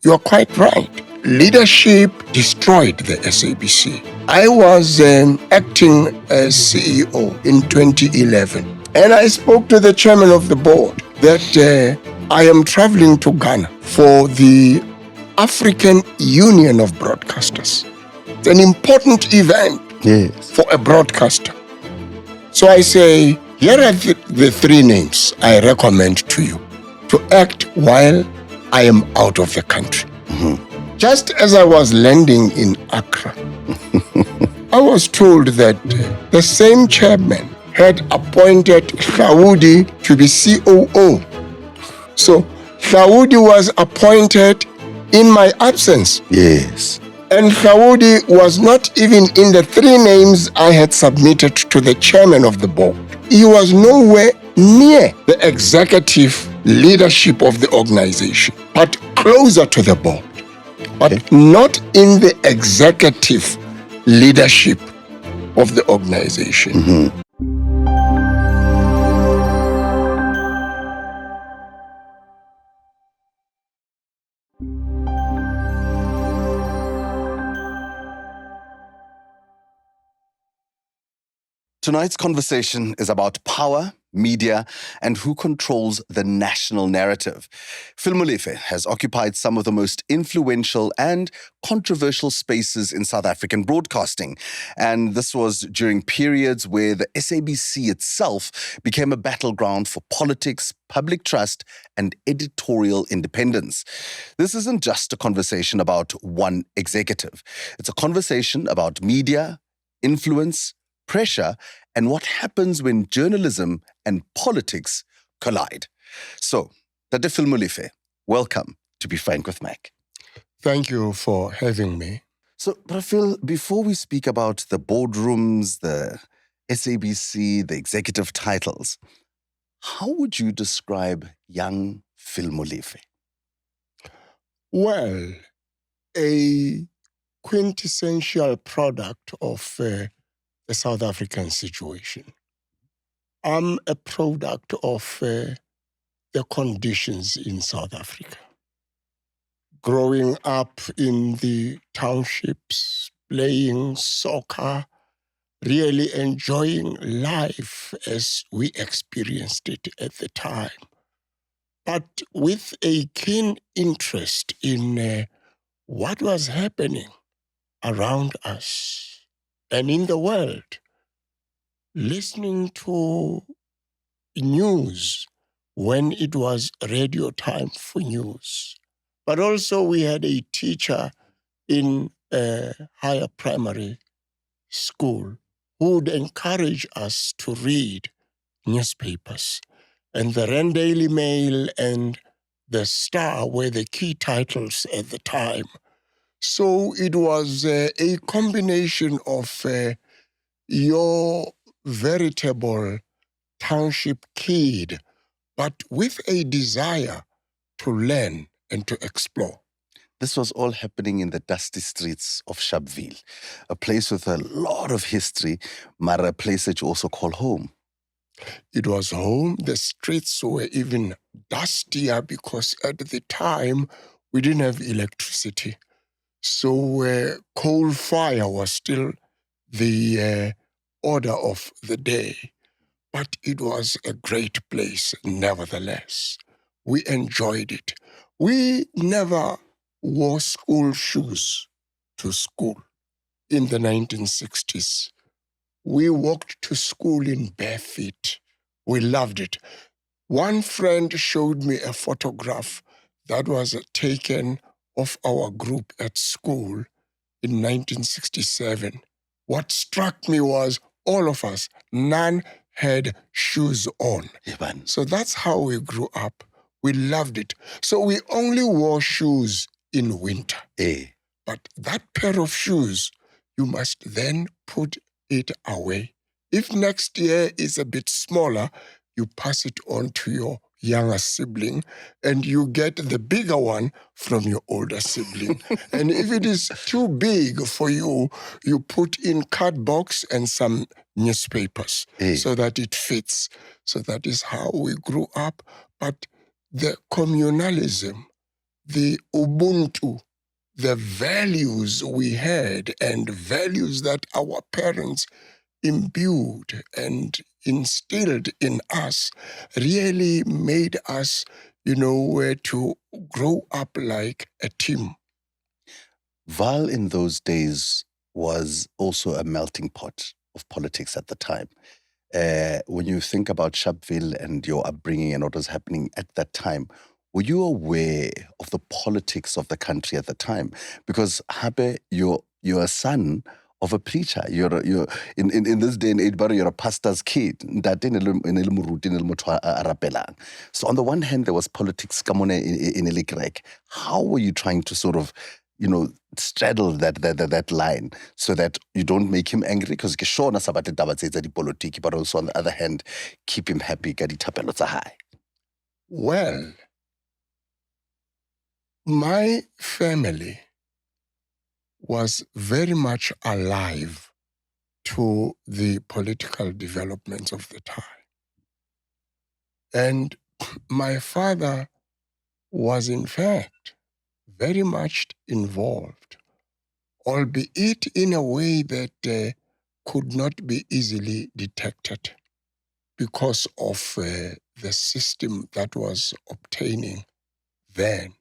You are quite right. Leadership destroyed the SABC. I was acting as CEO in 2011, and I spoke to the chairman of the board that I am traveling to Ghana for the African Union of Broadcasters. It's an important event for a broadcaster. So I say, here are the three names I recommend to you to act while I am out of the country. Just as I was landing in Accra, I was told that the same chairman had appointed Hlaudi to be COO. So Hlaudi was appointed in my absence. Yes. And Hlaudi was not even in the three names I had submitted to the chairman of the board. He was nowhere near the executive leadership of the organization, but closer to the board, but not in the executive leadership of the organization. Tonight's conversation is about power, media, and who controls the national narrative. Phil Molefe has occupied some of the most influential and controversial spaces in South African broadcasting. And this was during periods where the SABC itself became a battleground for politics, public trust, and editorial independence. This isn't just a conversation about one executive. It's a conversation about media, influence, pressure, and what happens when journalism and politics collide. So, Dr. Phil Molefe, welcome to Be Frank with MacG. Thank you for having me. So, Dr. Phil, before we speak about the boardrooms, the SABC, the executive titles, how would you describe young Phil Molefe? Well, a quintessential product of the South African situation. I'm a product of the conditions in South Africa. Growing up in the townships, playing soccer, really enjoying life as we experienced it at the time, but with a keen interest in what was happening around us and in the world, listening to news when it was radio time for news. But also we had a teacher in a higher primary school who would encourage us to read newspapers. And the Rand Daily Mail and the Star were the key titles at the time. So it was a combination of your veritable township kid, but with a desire to learn and to explore. This was all happening in the dusty streets of Sharpeville, a place with a lot of history, but a place that you also call home. It was home. The streets were even dustier because at the time we didn't have electricity. So coal fire was still the order of the day. But it was a great place, nevertheless. We enjoyed it. We never wore school shoes to school in the 1960s. We walked to school in bare feet. We loved it. One friend showed me a photograph that was taken of our group at school in 1967. What struck me was all of us, none had shoes on. So that's how we grew up. We loved it. So we only wore shoes in winter. But that pair of shoes, you must then put it away. If next year is a bit smaller, you pass it on to your younger sibling and you get the bigger one from your older sibling. And if it is too big for you, you put in card box and some newspapers so that it fits. So that is how we grew up. But the communalism, the Ubuntu, the values we had and values that our parents imbued and instilled in us really made us, to grow up like a team. Vaal in those days was also a melting pot of politics at the time. When you think about Sharpeville and your upbringing and what was happening at that time, were you aware of the politics of the country at the time? Because Habe, you're a son of a preacher. You're in this day and age, but you're a pastor's kid. So on the one hand, there was politics in Elikrek. How were you trying to sort of, straddle that line so that you don't make him angry? Because but also on the other hand, keep him happy. Well, my family was very much alive to the political developments of the time. And my father was, in fact, very much involved, albeit in a way that could not be easily detected because of the system that was obtaining then.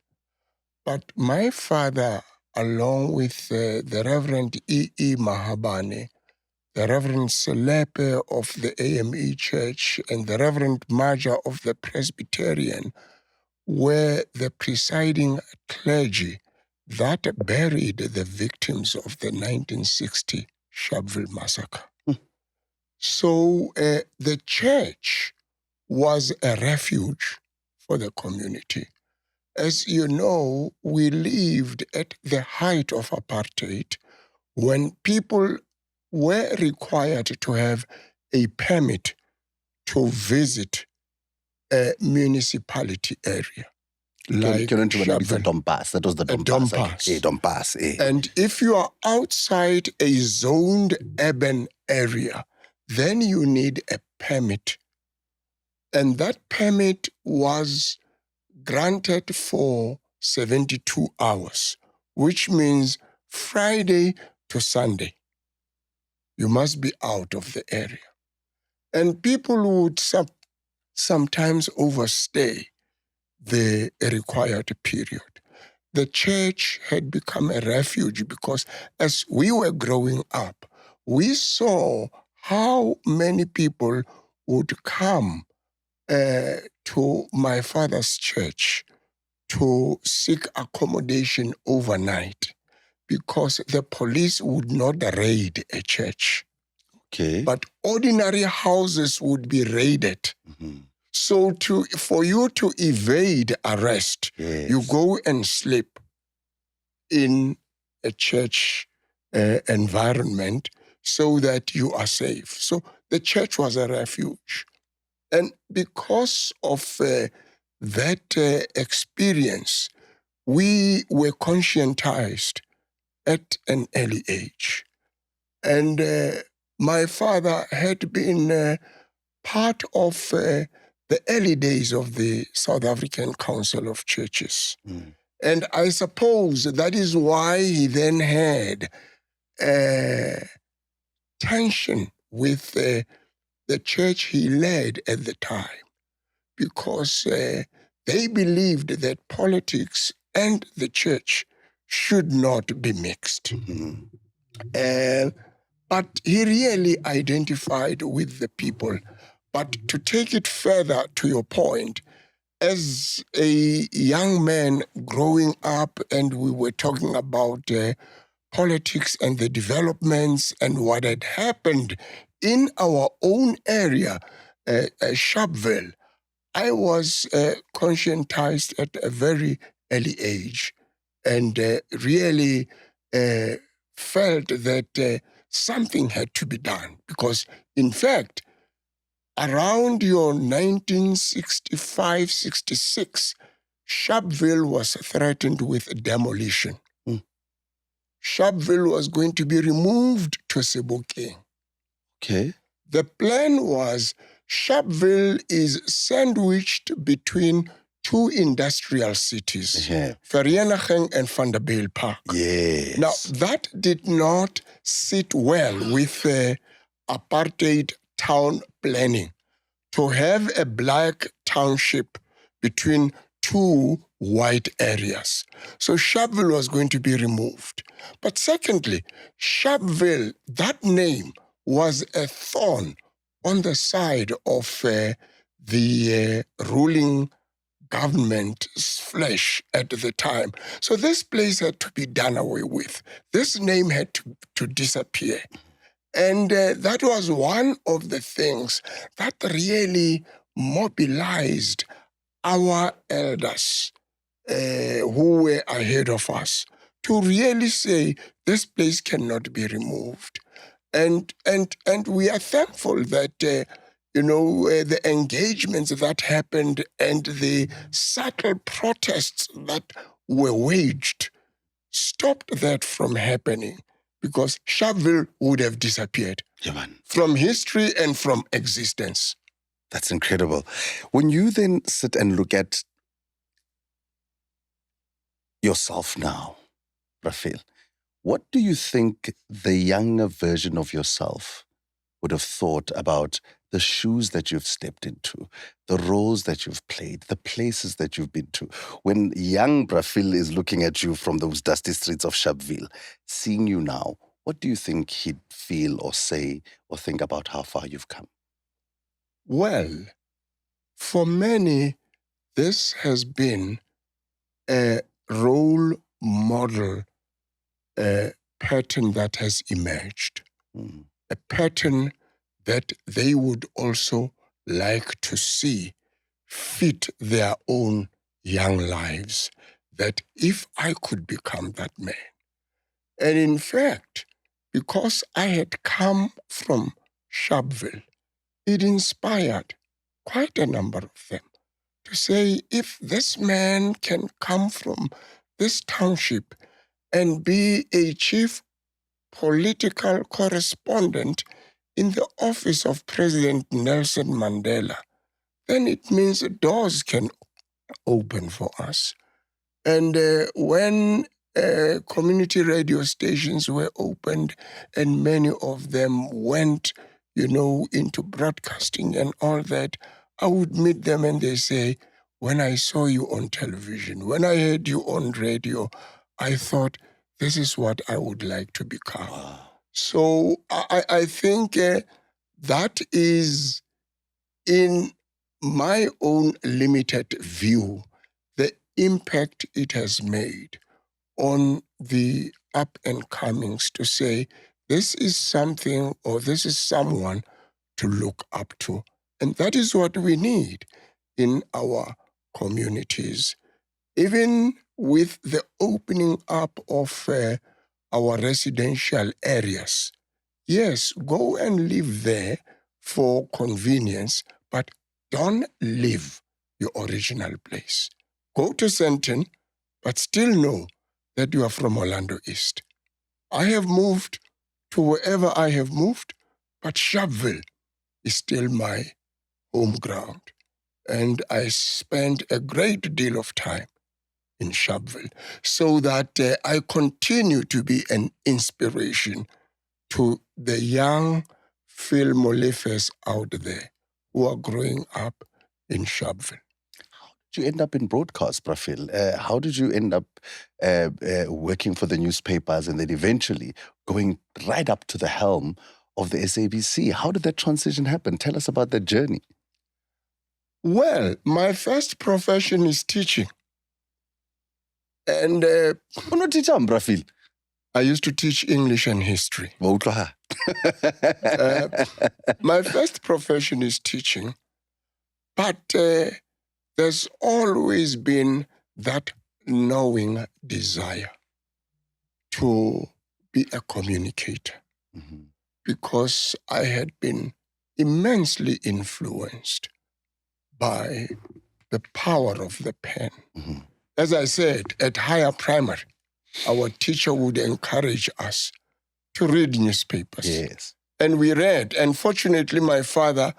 But my father, along with the Reverend E.E. Mahabane, the Reverend Selepe of the AME Church, and the Reverend Maja of the Presbyterian, were the presiding clergy that buried the victims of the 1960 Sharpeville massacre. So the church was a refuge for the community. As you know, we lived at the height of apartheid when people were required to have a permit to visit a municipality area. Like Dompas. That was the Dompas. Dompas. And if you are outside a zoned urban area, then you need a permit. And that permit was granted for 72 hours, which means Friday to Sunday. You must be out of the area. And people would sometimes overstay the required period. The church had become a refuge because as we were growing up, we saw how many people would come to my father's church to seek accommodation overnight because the police would not raid a church. Okay. But ordinary houses would be raided. Mm-hmm. So for you to evade arrest, yes, you go and sleep in a church environment so that you are safe. So the church was a refuge. And because of that experience, we were conscientized at an early age. And my father had been part of the early days of the South African Council of Churches. Mm. And I suppose that is why he then had tension with the church he led at the time, because they believed that politics and the church should not be mixed. Mm-hmm. But he really identified with the people. But to take it further to your point, as a young man growing up, and we were talking about politics and the developments and what had happened in our own area, Sharpeville, I was conscientized at a very early age and really felt that something had to be done because, in fact, around your 1965-66, Sharpeville was threatened with demolition. Mm. Sharpeville was going to be removed to Sebokeng. Okay. The plan was Sharpeville is sandwiched between two industrial cities, Yeah. Vereeniging and Vanderbijlpark. Yes. Now, that did not sit well with apartheid town planning, to have a black township between two white areas. So Sharpeville was going to be removed. But secondly, Sharpeville, that name was a thorn on the side of the ruling government's flesh at the time. So this place had to be done away with. This name had to disappear. And that was one of the things that really mobilized our elders who were ahead of us to really say, this place cannot be removed. And we are thankful that the engagements that happened and the subtle protests that were waged stopped that from happening, because Sharpeville would have disappeared from history and from existence. That's incredible. When you then sit and look at yourself now, Raphael, what do you think the younger version of yourself would have thought about the shoes that you've stepped into, the roles that you've played, the places that you've been to? When young Raphael is looking at you from those dusty streets of Sharpeville, seeing you now, what do you think he'd feel or say or think about how far you've come? Well, for many, this has been a role model pattern that has emerged, a pattern that they would also like to see fit their own young lives, that if I could become that man. And in fact, because I had come from Sharpeville, it inspired quite a number of them to say, if this man can come from this township and be a chief political correspondent in the office of President Nelson Mandela, then it means doors can open for us. And when community radio stations were opened and many of them went, into broadcasting and all that, I would meet them and they say, when I saw you on television, when I heard you on radio, I thought, this is what I would like to become. Wow. So I think that is, in my own limited view, the impact it has made on the up and comings, to say, this is something or this is someone to look up to. And that is what we need in our communities. Even with the opening up of our residential areas, yes, go and live there for convenience, but don't leave your original place. Go to Sandton, but still know that you are from Orlando East. I have moved to wherever I have moved, but Sharpeville is still my home ground. And I spend a great deal of time in Sharpeville, so that I continue to be an inspiration to the young Phil Molefes out there who are growing up in Sharpeville. How did you end up in broadcast, Raphael? How did you end up working for the newspapers and then eventually going right up to the helm of the SABC? How did that transition happen? Tell us about that journey. Well, my first profession is teaching. And Raphael? I used to teach English and history. My first profession is teaching, but there's always been that knowing desire to be a communicator, because I had been immensely influenced by the power of the pen. As I said, at higher primary, our teacher would encourage us to read newspapers. Yes. And we read. And fortunately, my father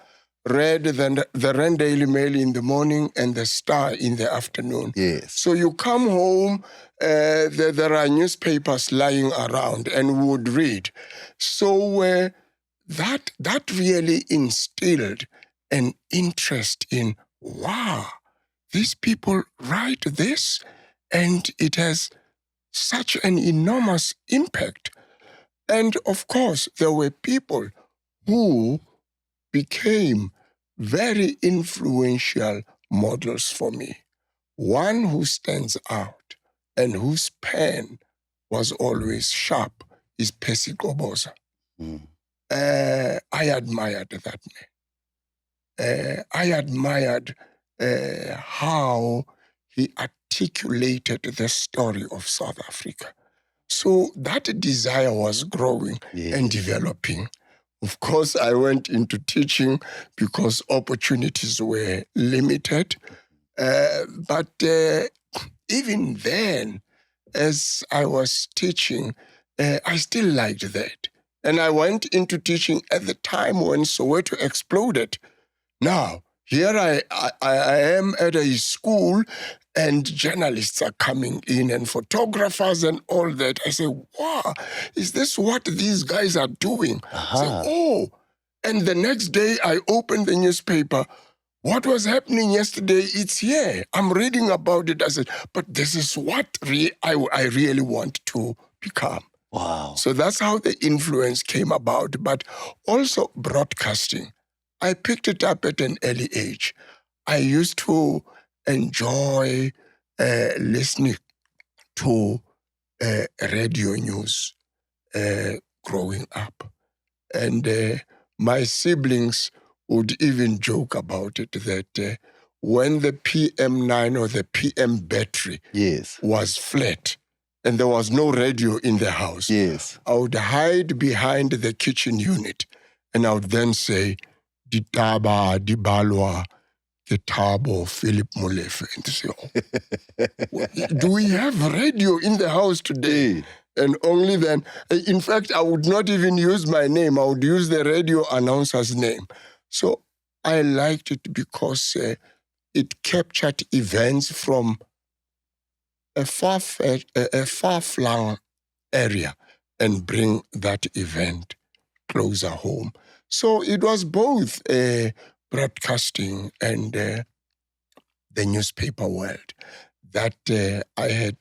read the Rand Daily Mail in the morning and the Star in the afternoon. Yes. So you come home, there are newspapers lying around, and we would read. So that really instilled an interest in, wow, these people write this, and it has such an enormous impact. And of course, there were people who became very influential models for me. One who stands out and whose pen was always sharp is Percy Goboza. I admired that man. I admired how he articulated the story of South Africa. So that desire was growing and developing. Of course, I went into teaching because opportunities were limited. But even then, as I was teaching, I still liked that. And I went into teaching at the time when Soweto exploded. Now, here I am at a school, and journalists are coming in and photographers and all that. I say, wow, is this what these guys are doing? I say, oh. And the next day I opened the newspaper. What was happening yesterday, it's here. I'm reading about it. I said, but this is what I really want to become. Wow. So that's how the influence came about. But also broadcasting. I picked it up at an early age. I used to enjoy listening to radio news growing up. And my siblings would even joke about it that when the PM9 or the PM battery was flat and there was no radio in the house, I would hide behind the kitchen unit and I would then say, Ditaba, Dibalwa, Ketabo, Philip Molefe. And to say, oh, do we have radio in the house today? And only then, in fact, I would not even use my name. I would use the radio announcer's name. So I liked it because it captured events from a far-flung area and bring that event closer home. So it was both broadcasting and the newspaper world that I had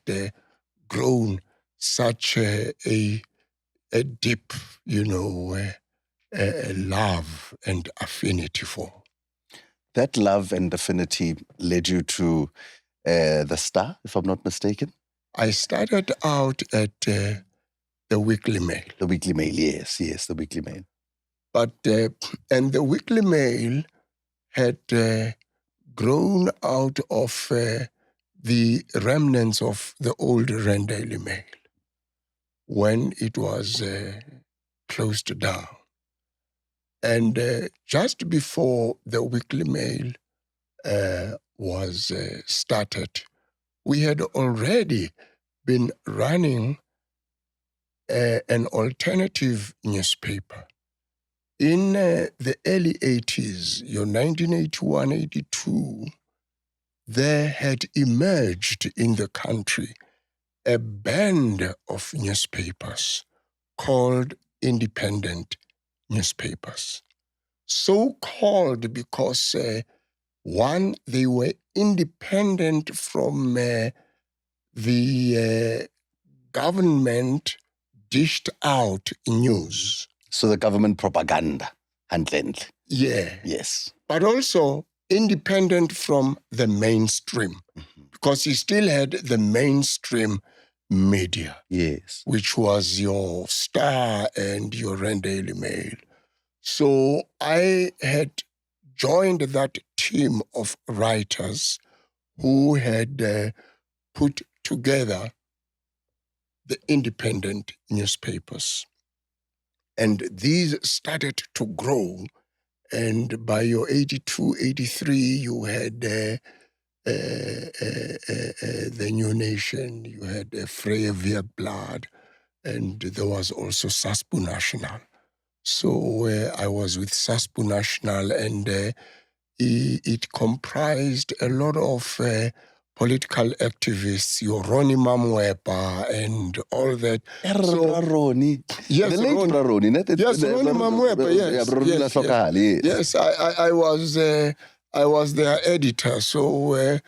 grown such a deep, love and affinity for. That love and affinity led you to the Star, if I'm not mistaken? I started out at the Weekly Mail. The Weekly Mail, yes, the Weekly Mail. But, and the Weekly Mail had grown out of the remnants of the old Rand Daily Mail when it was closed down. And just before the Weekly Mail was started, we had already been running an alternative newspaper. In the early 80s, 1981, 82, there had emerged in the country a band of newspapers called independent newspapers. So called because, one, they were independent from the government dished out news. So the government propaganda, handled. Yeah. Yes. But also independent from the mainstream, because he still had the mainstream media. Yes. Which was your Star and your Rand Daily Mail. So I had joined that team of writers who had put together the independent newspapers. And these started to grow. And by your 82, 83, you had the New Nation, you had Vrye Weekblad, and there was also Saspo National. So I was with SASPU National, and it comprised a lot of political activists, your Ronnie Mamwepa and all that. Roni. Yes, The late Roni. Yes, Ronnie Mamwepa, yes. I was their editor, so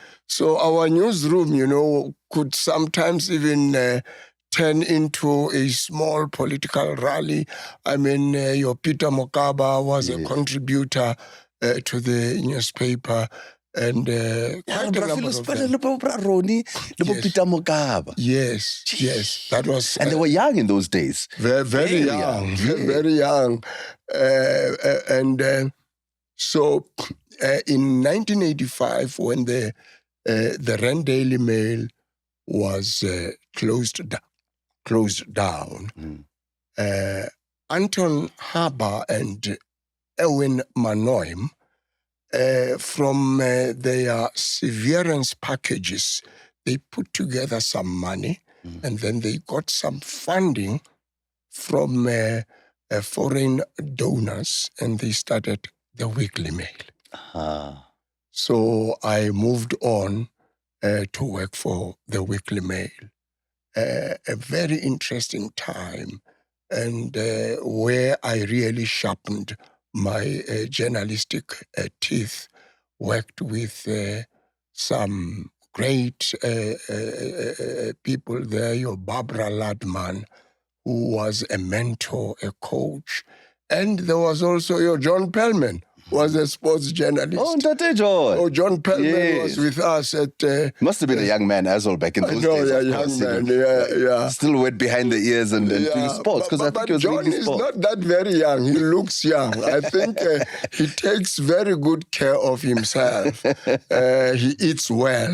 our newsroom, could sometimes even turn into a small political rally. I mean, your Peter Mokaba was a contributor to the newspaper, and quite a number of them. Yes, that was... and they were young in those days. Very young, very young. So in 1985, when the Rand Daily Mail was closed down, Anton Haber and Erwin Manoim, from their severance packages, they put together some money, and then they got some funding from foreign donors, and they started the Weekly Mail. So I moved on to work for the Weekly Mail. A very interesting time, and where I really sharpened my journalistic teeth, worked with some great people there, your Barbara Ladman, who was a mentor, a coach, and there was also your John Pellman, was a sports journalist. Oh, Ntate John. Oh, John Pellman was with us at... Must have been a young man as well back in those days. Yeah, young man, yeah. Still wet behind the ears and doing sports, because I think he was John is not that very young. He looks young. I think he takes very good care of himself. He eats well,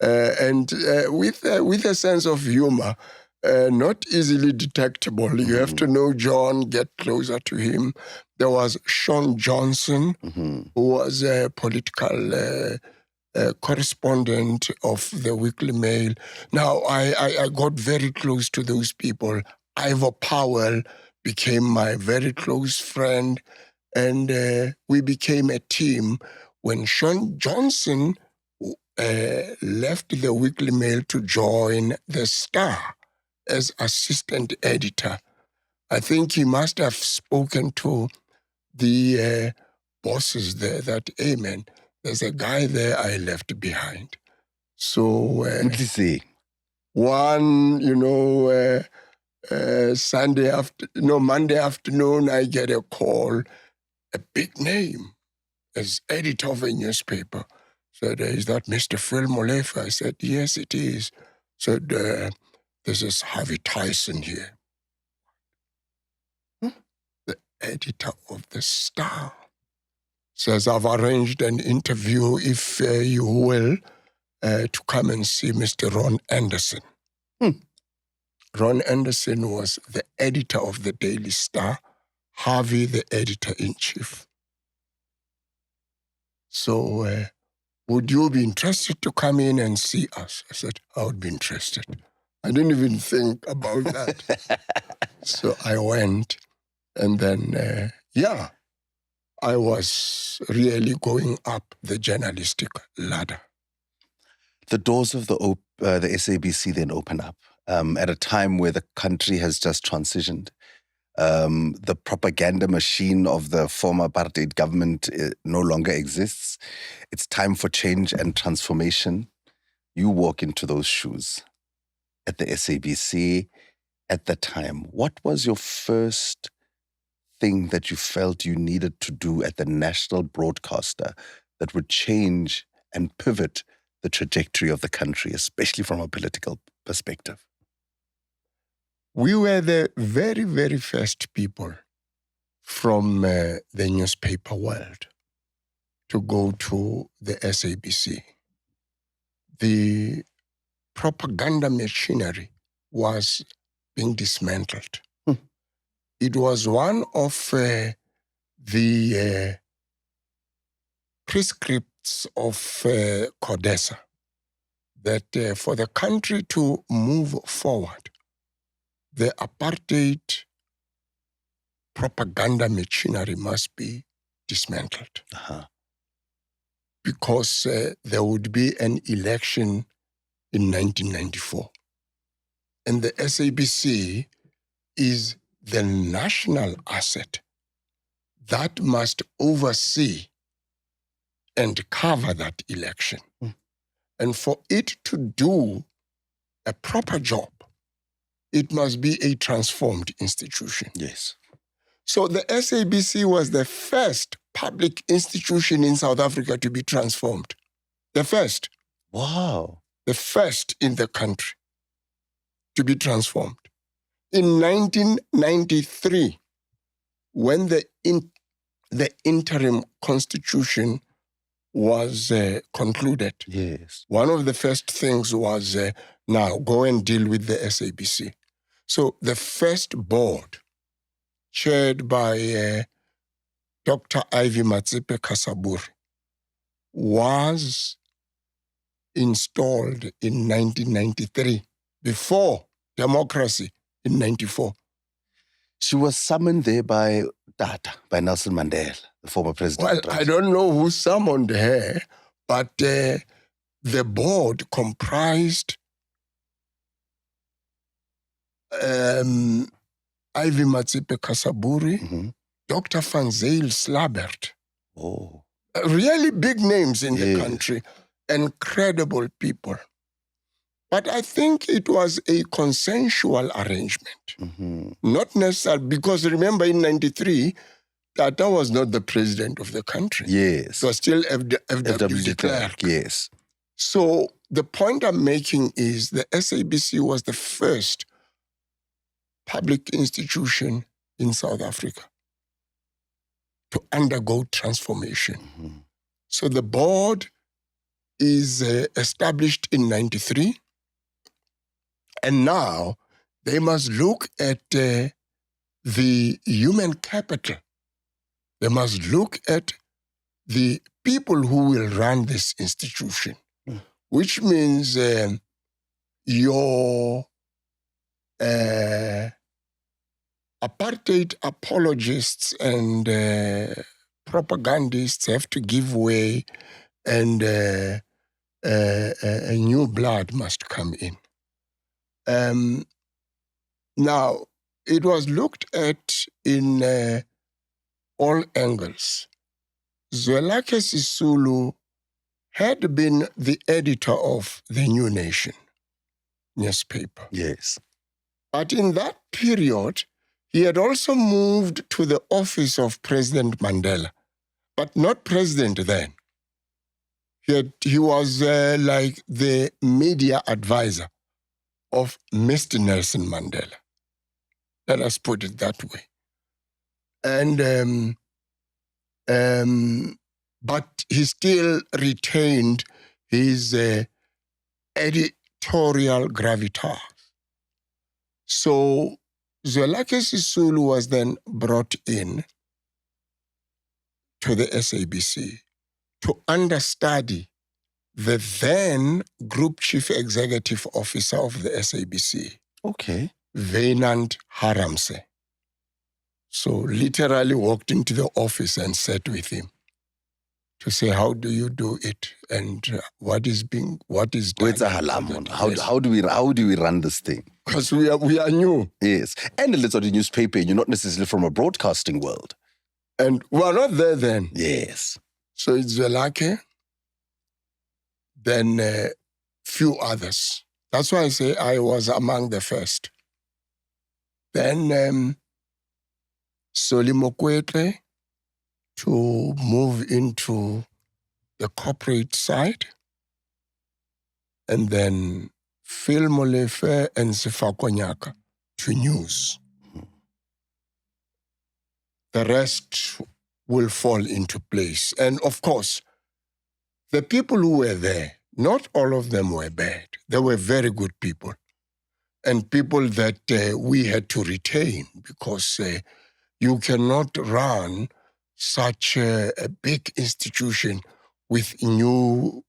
and with a sense of humor. Not easily detectable. You have to know John, get closer to him. There was Sean Johnson, who was a political correspondent of the Weekly Mail. Now, I got very close to those people. Ivor Powell became my very close friend, and we became a team. When Sean Johnson left the Weekly Mail to join the Star as assistant editor, I think he must have spoken to the bosses there that, hey man, there's a guy there I left behind. So one, Monday afternoon, I get a call, a big name, as editor of a newspaper. Said, is that Mr. Phill Molefe? I said, yes, it is. Said, this is Harvey Tyson here, the editor of the Star. Says, I've arranged an interview, if you will, to come and see Mr. Ron Anderson. Ron Anderson was the editor of the Daily Star, Harvey the editor-in-chief. So, would you be interested to come in and see us? I said, I would be interested. I didn't even think about that. So I went, and then, I was really going up the journalistic ladder. The doors of the SABC then open up at a time where the country has just transitioned. The propaganda machine of the former apartheid government no longer exists. It's time for change and transformation. You walk into those shoes at the SABC at the time. What was your first thing that you felt you needed to do at the national broadcaster that would change and pivot the trajectory of the country, especially from a political perspective? We were the very, very first people from the newspaper world to go to the SABC. The propaganda machinery was being dismantled. It was one of the prescripts of CODESA that for the country to move forward, the apartheid propaganda machinery must be dismantled. Because there would be an election in 1994. And the SABC is the national asset that must oversee and cover that election. And for it to do a proper job, it must be a transformed institution. Yes. So the SABC was the first public institution in South Africa to be transformed. The first. Wow. The first in the country to be transformed. In 1993, when the interim constitution was concluded, yes, one of the first things was now go and deal with the SABC. So the first board, chaired by Dr. Ivy Matsipe-Kasaburi, was installed in 1993, before democracy in 94. She was summoned there by Nelson Mandela, the former president. Well, I don't know who summoned her, but the board comprised Ivy Matsipe-Kasaburi, Dr. Van Zyl Slabbert. Oh. Really big names in the country, and credible people. But I think it was a consensual arrangement. Not necessarily, because remember in 93, Tata was not the president of the country. Yes. It was still FW de Klerk. Yes. So the point I'm making is the SABC was the first public institution in South Africa to undergo transformation. So the board is established in 93. And now they must look at the human capital. They must look at the people who will run this institution, which means your apartheid apologists and propagandists have to give way, and a new blood must come in. Now, it was looked at in all angles. Zwelakhe Sisulu had been the editor of the New Nation newspaper. Yes. But in that period, he had also moved to the office of President Mandela, but not president then. He was like the media advisor of Mr. Nelson Mandela. Let us put it that way. And but he still retained his editorial gravitas. So Zwelakhe Sisulu was then brought in to the SABC to understudy the then Group Chief Executive Officer of the SABC. Okay. Wynand Haramse. So literally walked into the office and sat with him to say, how do you do it? And what is done? How do we run this thing? Because we are new. Yes. And it's not a newspaper, you're not necessarily from a broadcasting world. And we are not there then. Yes. So it's Zwelakhe, then a few others. That's why I say I was among the first. Then Soli Mokwetwe to move into the corporate side, and then Phil Molefe and Sefako to news. The rest will fall into place. And of course, the people who were there, not all of them were bad. They were very good people, and people that we had to retain, because you cannot run such a big institution with a new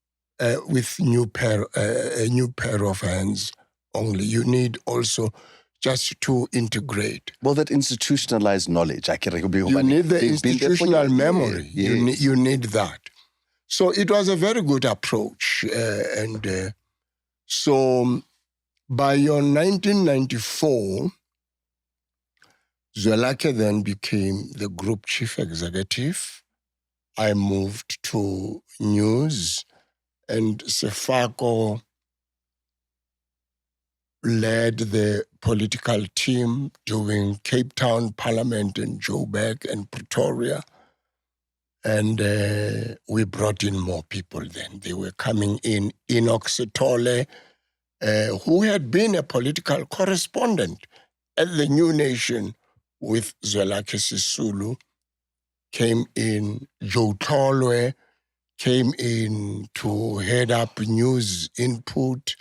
pair of hands only. You need also just to integrate. Well, that institutionalized knowledge, You need the institutional memory. Yes. You need that. So it was a very good approach. So by 1994, Zwelakhe then became the group chief executive. I moved to news, and Sefako led the political team doing Cape Town Parliament in Joburg and Pretoria. And we brought in more people then. They were coming in. Enoch Sithole, who had been a political correspondent at the New Nation with Zwelakhe Sisulu, came in. Joe Tolwe came in to head up news input.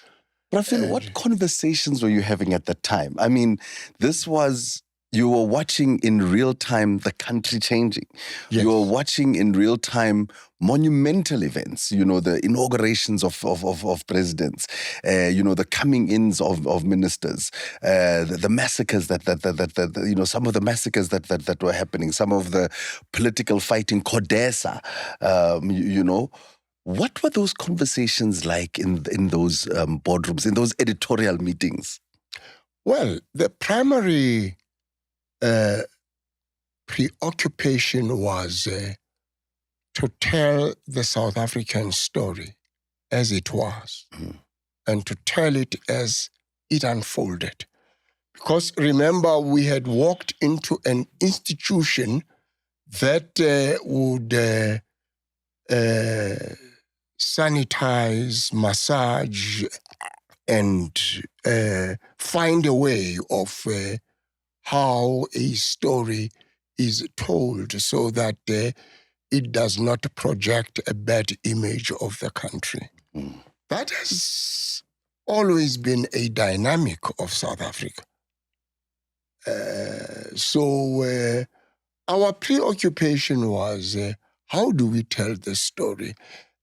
Phil, what conversations were you having at that time? I mean, you were watching in real time the country changing. Yes. You were watching in real time monumental events, the inaugurations of presidents, the coming-ins of ministers, the massacres that some of the massacres that were happening, some of the political fighting, Codesa, What were those conversations like in those boardrooms, in those editorial meetings? Well, the primary preoccupation was to tell the South African story as it was, and to tell it as it unfolded. Because remember, we had walked into an institution that would sanitize, massage, and find a way of how a story is told so that it does not project a bad image of the country. That has always been a dynamic of South Africa. So our preoccupation was, how do we tell the story?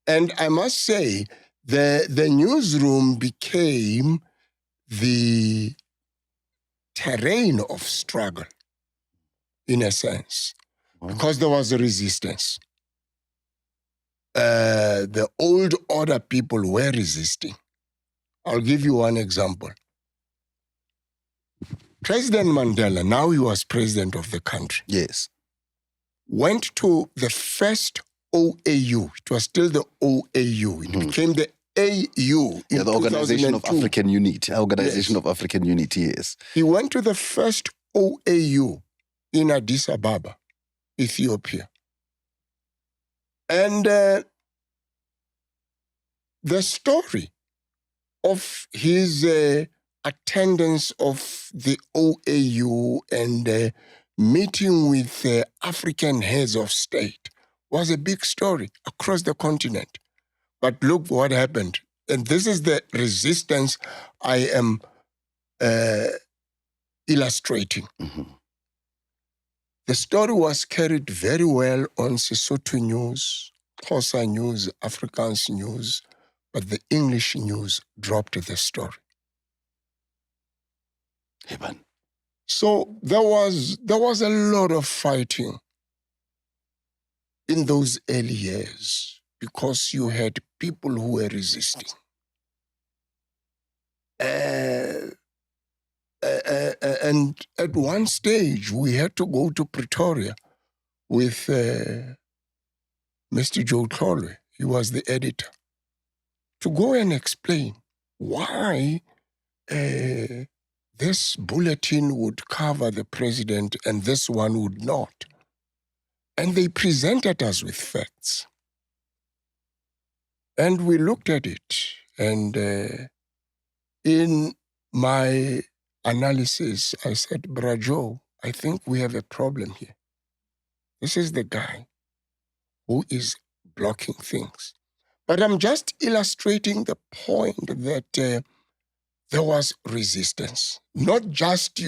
And I must say, the newsroom became the terrain of struggle, in a sense, because there was a resistance. The old order people were resisting. I'll give you one example. President Mandela, now he was president of the country. Yes. Went to the first OAU. It was still the OAU. It became the AU in the Organization of 2002. African Unity. Organization Yes. of African Unity, yes. He went to the first OAU in Addis Ababa, Ethiopia. And the story of his attendance of the OAU and meeting with African heads of state was a big story across the continent. But look what happened. And this is the resistance I am illustrating. The story was carried very well on Sesotho News, Xhosa News, Afrikaans News, but the English news dropped the story. So there was a lot of fighting in those early years because you had people who were resisting. And at one stage, we had to go to Pretoria with Mr. Joe Tolwe. He was the editor, to go and explain why this bulletin would cover the president and this one would not. And they presented us with facts. And we looked at it. And in my analysis, I said, Brajo, I think we have a problem here. This is the guy who is blocking things. But I'm just illustrating the point that there was resistance. Not just,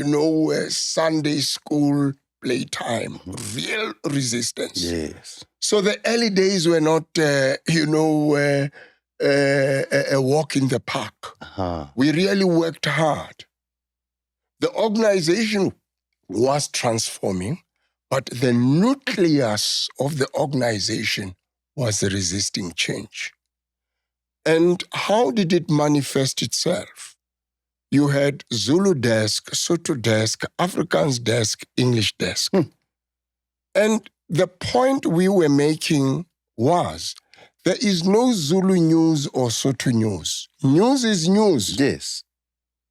Sunday school playtime, real resistance. Yes. So the early days were not, a walk in the park. We really worked hard. The organization was transforming, but the nucleus of the organization was resisting change. And how did it manifest itself? You had Zulu desk, Sotho desk, Afrikaans desk, English desk. And the point we were making was there is no Zulu news or Sotho news. News is news. Yes.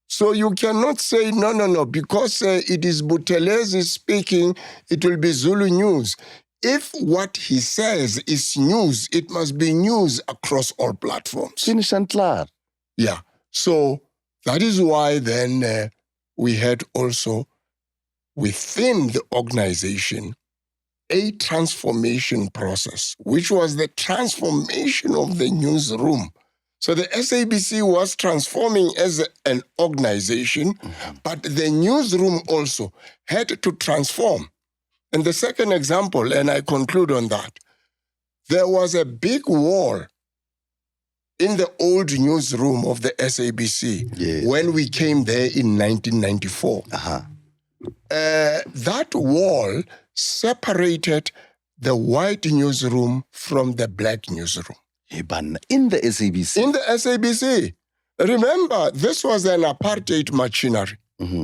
So you cannot say, no, because it is Buthelezi speaking, it will be Zulu news. If what he says is news, it must be news across all platforms. Finish and clear. Yeah. So that is why then we had also within the organization a transformation process, which was the transformation of the newsroom. So the SABC was transforming as an organization, but the newsroom also had to transform. And the second example, and I conclude on that, there was a big wall in the old newsroom of the SABC when we came there in 1994. That wall separated the white newsroom from the black newsroom. In the SABC? In the SABC. Remember, this was an apartheid machinery.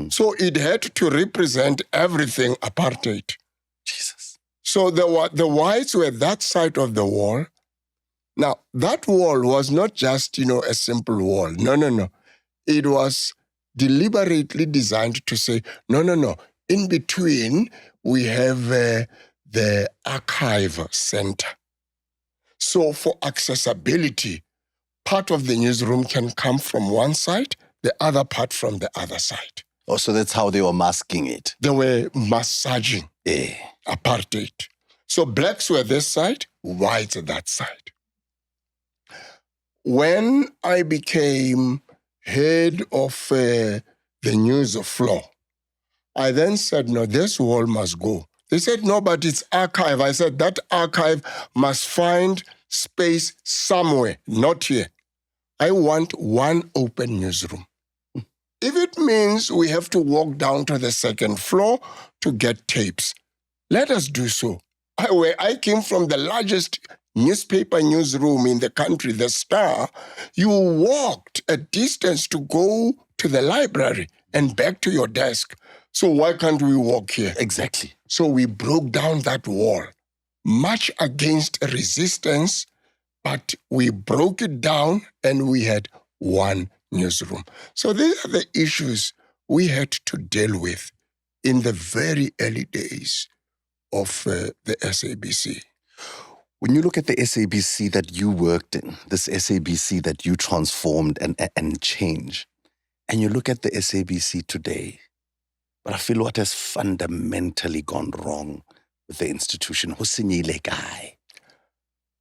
So it had to represent everything apartheid. Jesus. So the whites were that side of the wall. Now, that wall was not just, a simple wall. No. It was deliberately designed to say, no. In between, we have the archive center. So for accessibility, part of the newsroom can come from one side, the other part from the other side. Oh, so that's how they were masking it. They were massaging apartheid. So blacks were this side, whites that side. When I became head of the news floor, I then said, no, this wall must go. They said, no, but it's archive. I said, that archive must find space somewhere, not here. I want one open newsroom. If it means we have to walk down to the second floor to get tapes, let us do so. I came from the largest newspaper newsroom in the country, the Star. You walked a distance to go to the library and back to your desk. So why can't we walk here? Exactly. So we broke down that wall, much against resistance, but we broke it down and we had one newsroom. So these are the issues we had to deal with in the very early days of the SABC. When you look at the SABC that you worked in, this SABC that you transformed and changed, and you look at the SABC today, but I feel what has fundamentally gone wrong with the institution.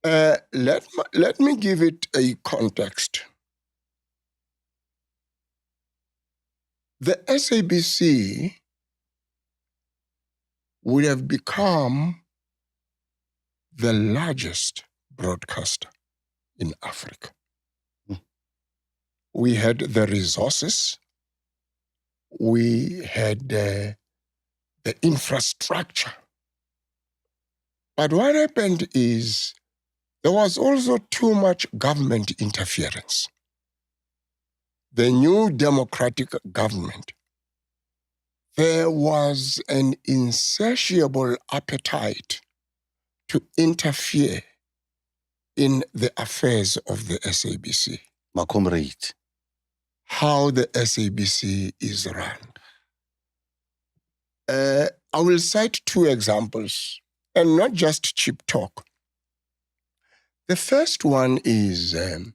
Let me give it a context. The SABC would have become the largest broadcaster in Africa. We had the resources, we had the infrastructure. But what happened is there was also too much government interference. The new democratic government, there was an insatiable appetite to interfere in the affairs of the SABC. My comrade. How the SABC is run. I will cite two examples, and not just cheap talk. The first one is the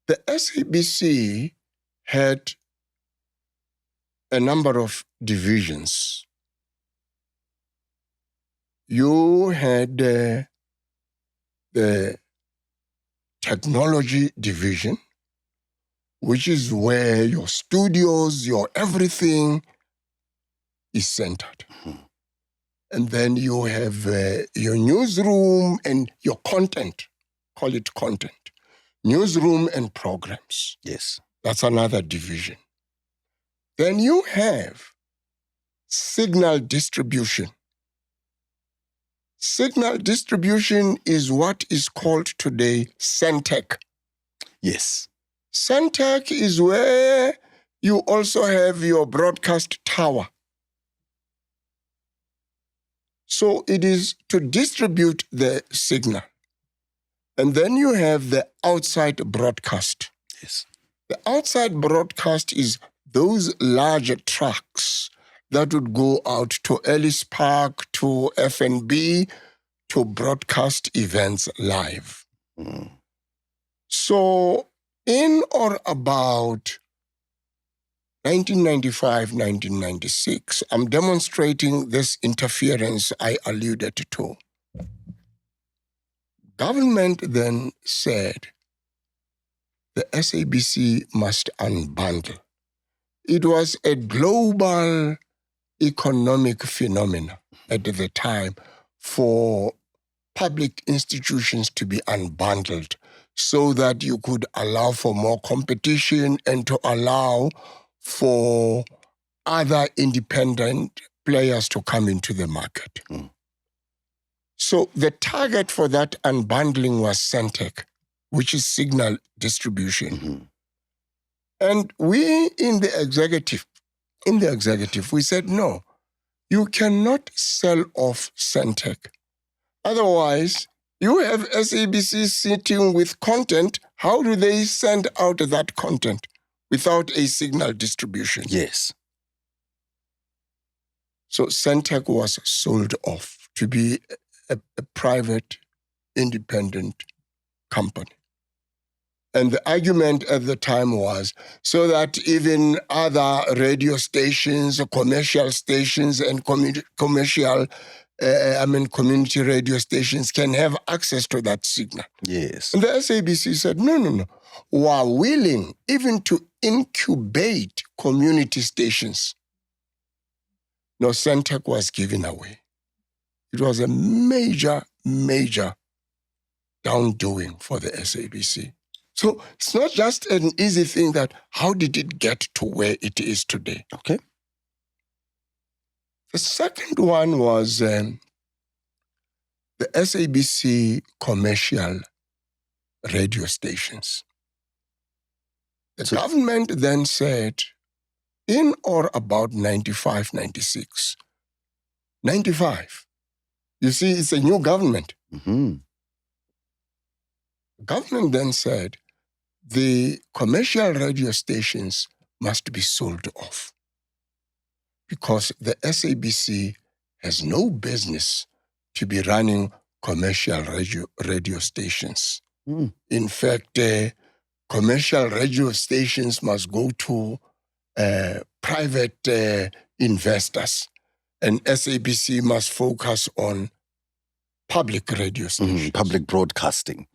SABC had a number of divisions. You had the technology division, which is where your studios, your everything is centered. And then you have your newsroom and your content, call it content. Newsroom and programs. Yes. That's another division. Then you have signal distribution. Signal distribution is what is called today Centec. Yes. Centec is where you also have your broadcast tower. So it is to distribute the signal. And then you have the outside broadcast. Yes. The outside broadcast is those larger trucks that would go out to Ellis Park, to FNB, to broadcast events live. So in or about 1995, 1996, I'm demonstrating this interference I alluded to. Government then said the SABC must unbundle. It was a global economic phenomenon at the time for public institutions to be unbundled so that you could allow for more competition and to allow for other independent players to come into the market. So the target for that unbundling was Centec, which is signal distribution. And we in the executive, we said, no, you cannot sell off Centec. Otherwise, you have SABC sitting with content. How do they send out that content without a signal distribution? Yes. So Centec was sold off to be a private, independent company. And the argument at the time was so that even other radio stations, commercial stations, and community radio stations can have access to that signal. Yes. And the SABC said, no. We are willing even to incubate community stations. No, Centec was given away. It was a major, major downdoing for the SABC. So it's not just an easy thing that how did it get to where it is today? Okay. The second one was the SABC commercial radio stations. The government then said in or about 95, 96, 95, you see, it's a new government. The government then said the commercial radio stations must be sold off because the SABC has no business to be running commercial radio stations. In fact, commercial radio stations must go to private investors, and SABC must focus on public radio stations. Public broadcasting.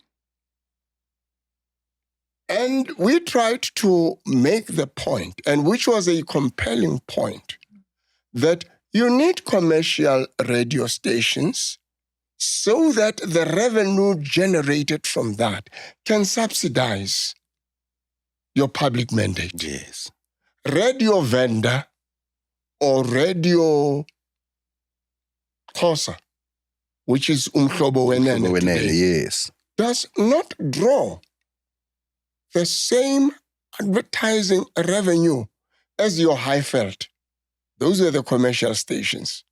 And we tried to make the point, and which was a compelling point, that you need commercial radio stations so that the revenue generated from that can subsidize your public mandate. Yes. Radio vendor or radio khosa, which is umhlobo wenene today, yes, does not draw the same advertising revenue as your Highveld. Those are the commercial stations.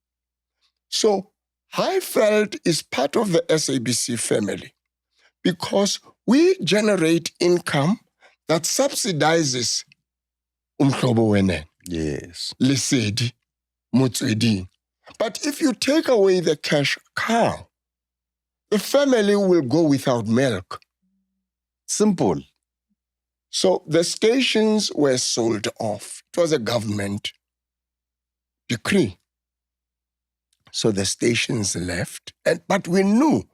So Highveld is part of the SABC family because we generate income that subsidizes umhlobo wenene. Yes. Lesedi, Motswedi. But if you take away the cash cow, the family will go without milk. Simple. So the stations were sold off. It was a government decree. So the stations left, but we knew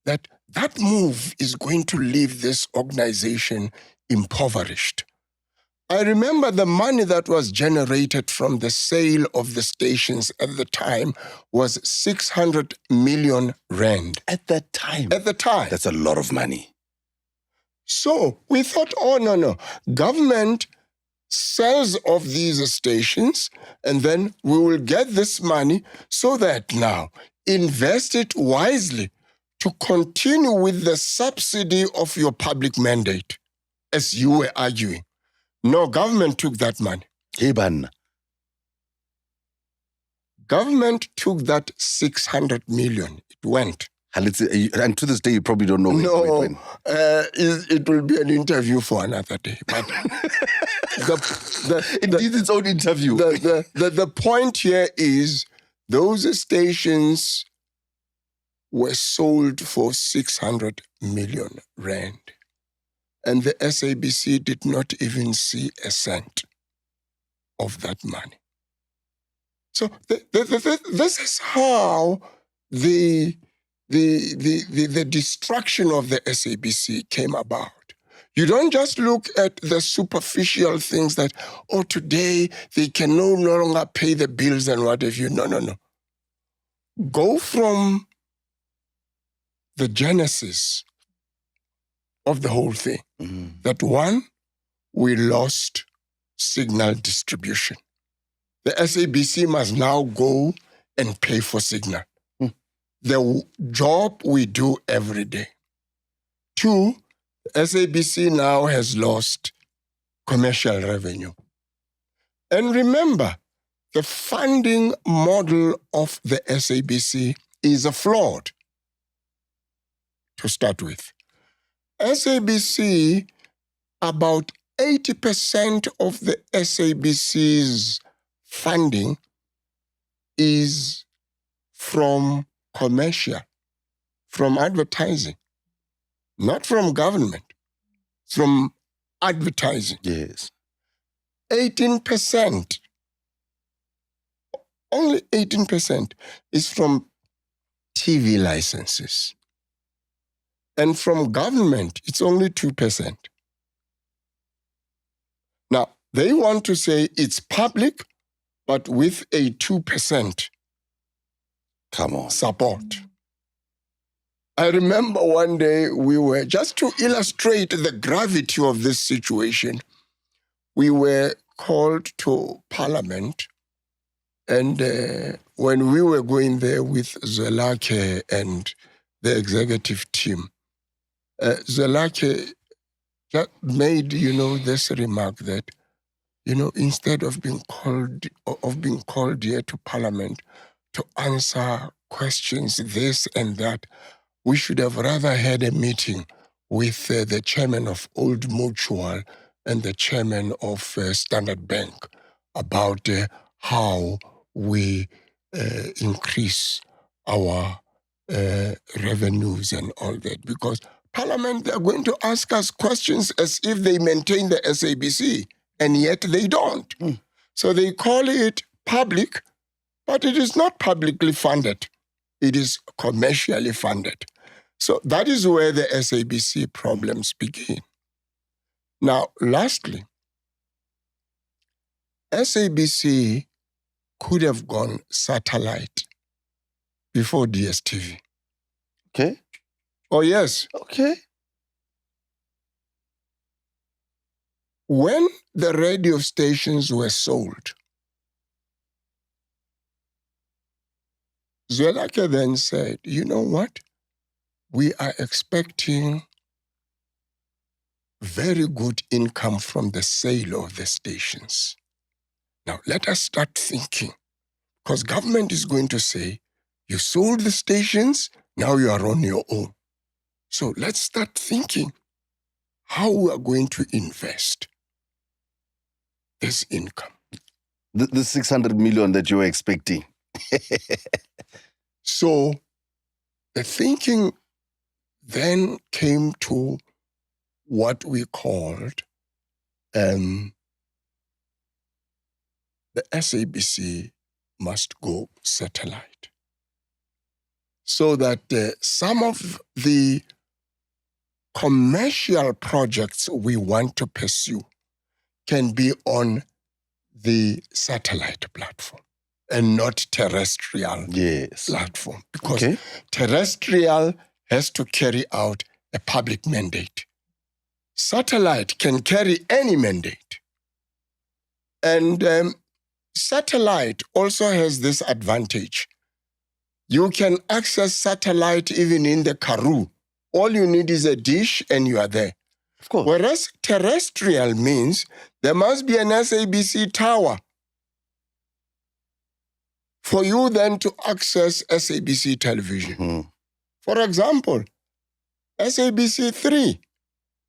that that move is going to leave this organization impoverished. I remember the money that was generated from the sale of the stations at the time was 600 million rand. At that time? At the time. That's a lot of money. So we thought, oh, no. Government sells off these stations, and then we will get this money so that now invest it wisely to continue with the subsidy of your public mandate, as you were arguing. No, government took that money. Iban. Government took that 600 million. It went. And to this day, you probably don't know where it went. It will be an interview for another day. But it needs its own interview. The point here is those stations were sold for 600 million rand. And the SABC did not even see a cent of that money. So this is how the destruction of the SABC came about. You don't just look at the superficial things that, today they can no longer pay the bills and what have you. No. Go from the genesis of the whole thing. Mm-hmm. That one, we lost signal distribution. The SABC must now go and pay for signal. The job we do every day. Two, SABC now has lost commercial revenue. And remember, the funding model of the SABC is a flawed to start with. SABC, about 80% of the SABC's funding is from commercial, from advertising, not from government, from advertising. Yes. 18%, only 18% is from TV licenses. And from government, it's only 2%. Now, they want to say it's public, but with a 2% support. I remember one day we were, just to illustrate the gravity of this situation, we were called to Parliament, and when we were going there with Zwelakhe and the executive team, Zwelakhe made, this remark that, instead of being called here to Parliament to answer questions, this and that, we should have rather had a meeting with the chairman of Old Mutual and the chairman of Standard Bank about how we increase our revenues and all that. Because Parliament, they're going to ask us questions as if they maintain the SABC, and yet they don't. So they call it public, but it is not publicly funded. It is commercially funded. So that is where the SABC problems begin. Now, lastly, SABC could have gone satellite before DSTV. Okay. Oh, yes. Okay. When the radio stations were sold, Zwelakhe then said, you know what? We are expecting very good income from the sale of the stations. Now, let us start thinking, because government is going to say, you sold the stations, now you are on your own. So let's start thinking how we are going to invest this income. The 600 million that you were expecting. So the thinking then came to what we called the SABC must go satellite. So that some of the commercial projects we want to pursue can be on the satellite platform and not terrestrial platform. Because terrestrial has to carry out a public mandate. Satellite can carry any mandate. And satellite also has this advantage. You can access satellite even in the Karoo. All you need is a dish and you are there. Of course. Whereas terrestrial means there must be an SABC tower for you then to access SABC television. Mm-hmm. For example, SABC 3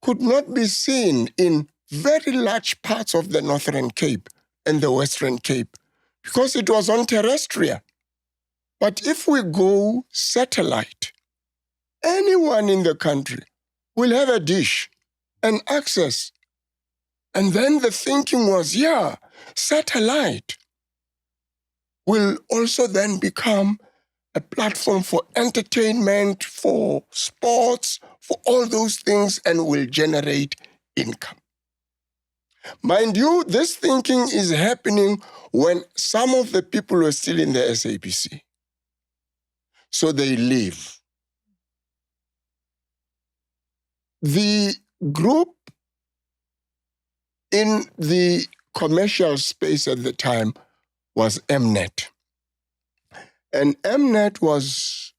could not be seen in very large parts of the Northern Cape and the Western Cape because it was on terrestrial. But if we go satellite, anyone in the country will have a dish and access. And then the thinking was, satellite will also then become a platform for entertainment, for sports, for all those things, and will generate income. Mind you, this thinking is happening when some of the people were still in the SABC. So they leave. The group in the commercial space at the time was Mnet. And Mnet was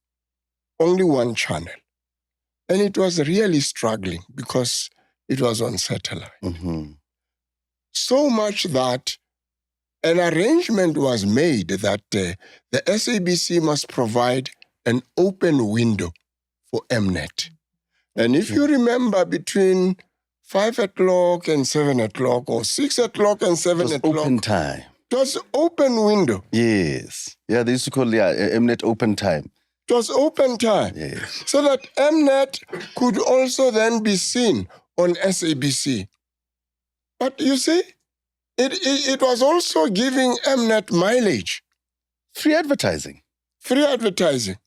only one channel. And it was really struggling because it was on satellite. Mm-hmm. So much that an arrangement was made that the SABC must provide an open window for Mnet. And if you remember, between 5 o'clock and 7 o'clock, or 6 o'clock and 7 o'clock. Open time. It was open window. Yes. Yeah, they used to call Mnet open time. It was open time. Yes. So that Mnet could also then be seen on SABC. But you see, it was also giving Mnet mileage. Free advertising. Free advertising.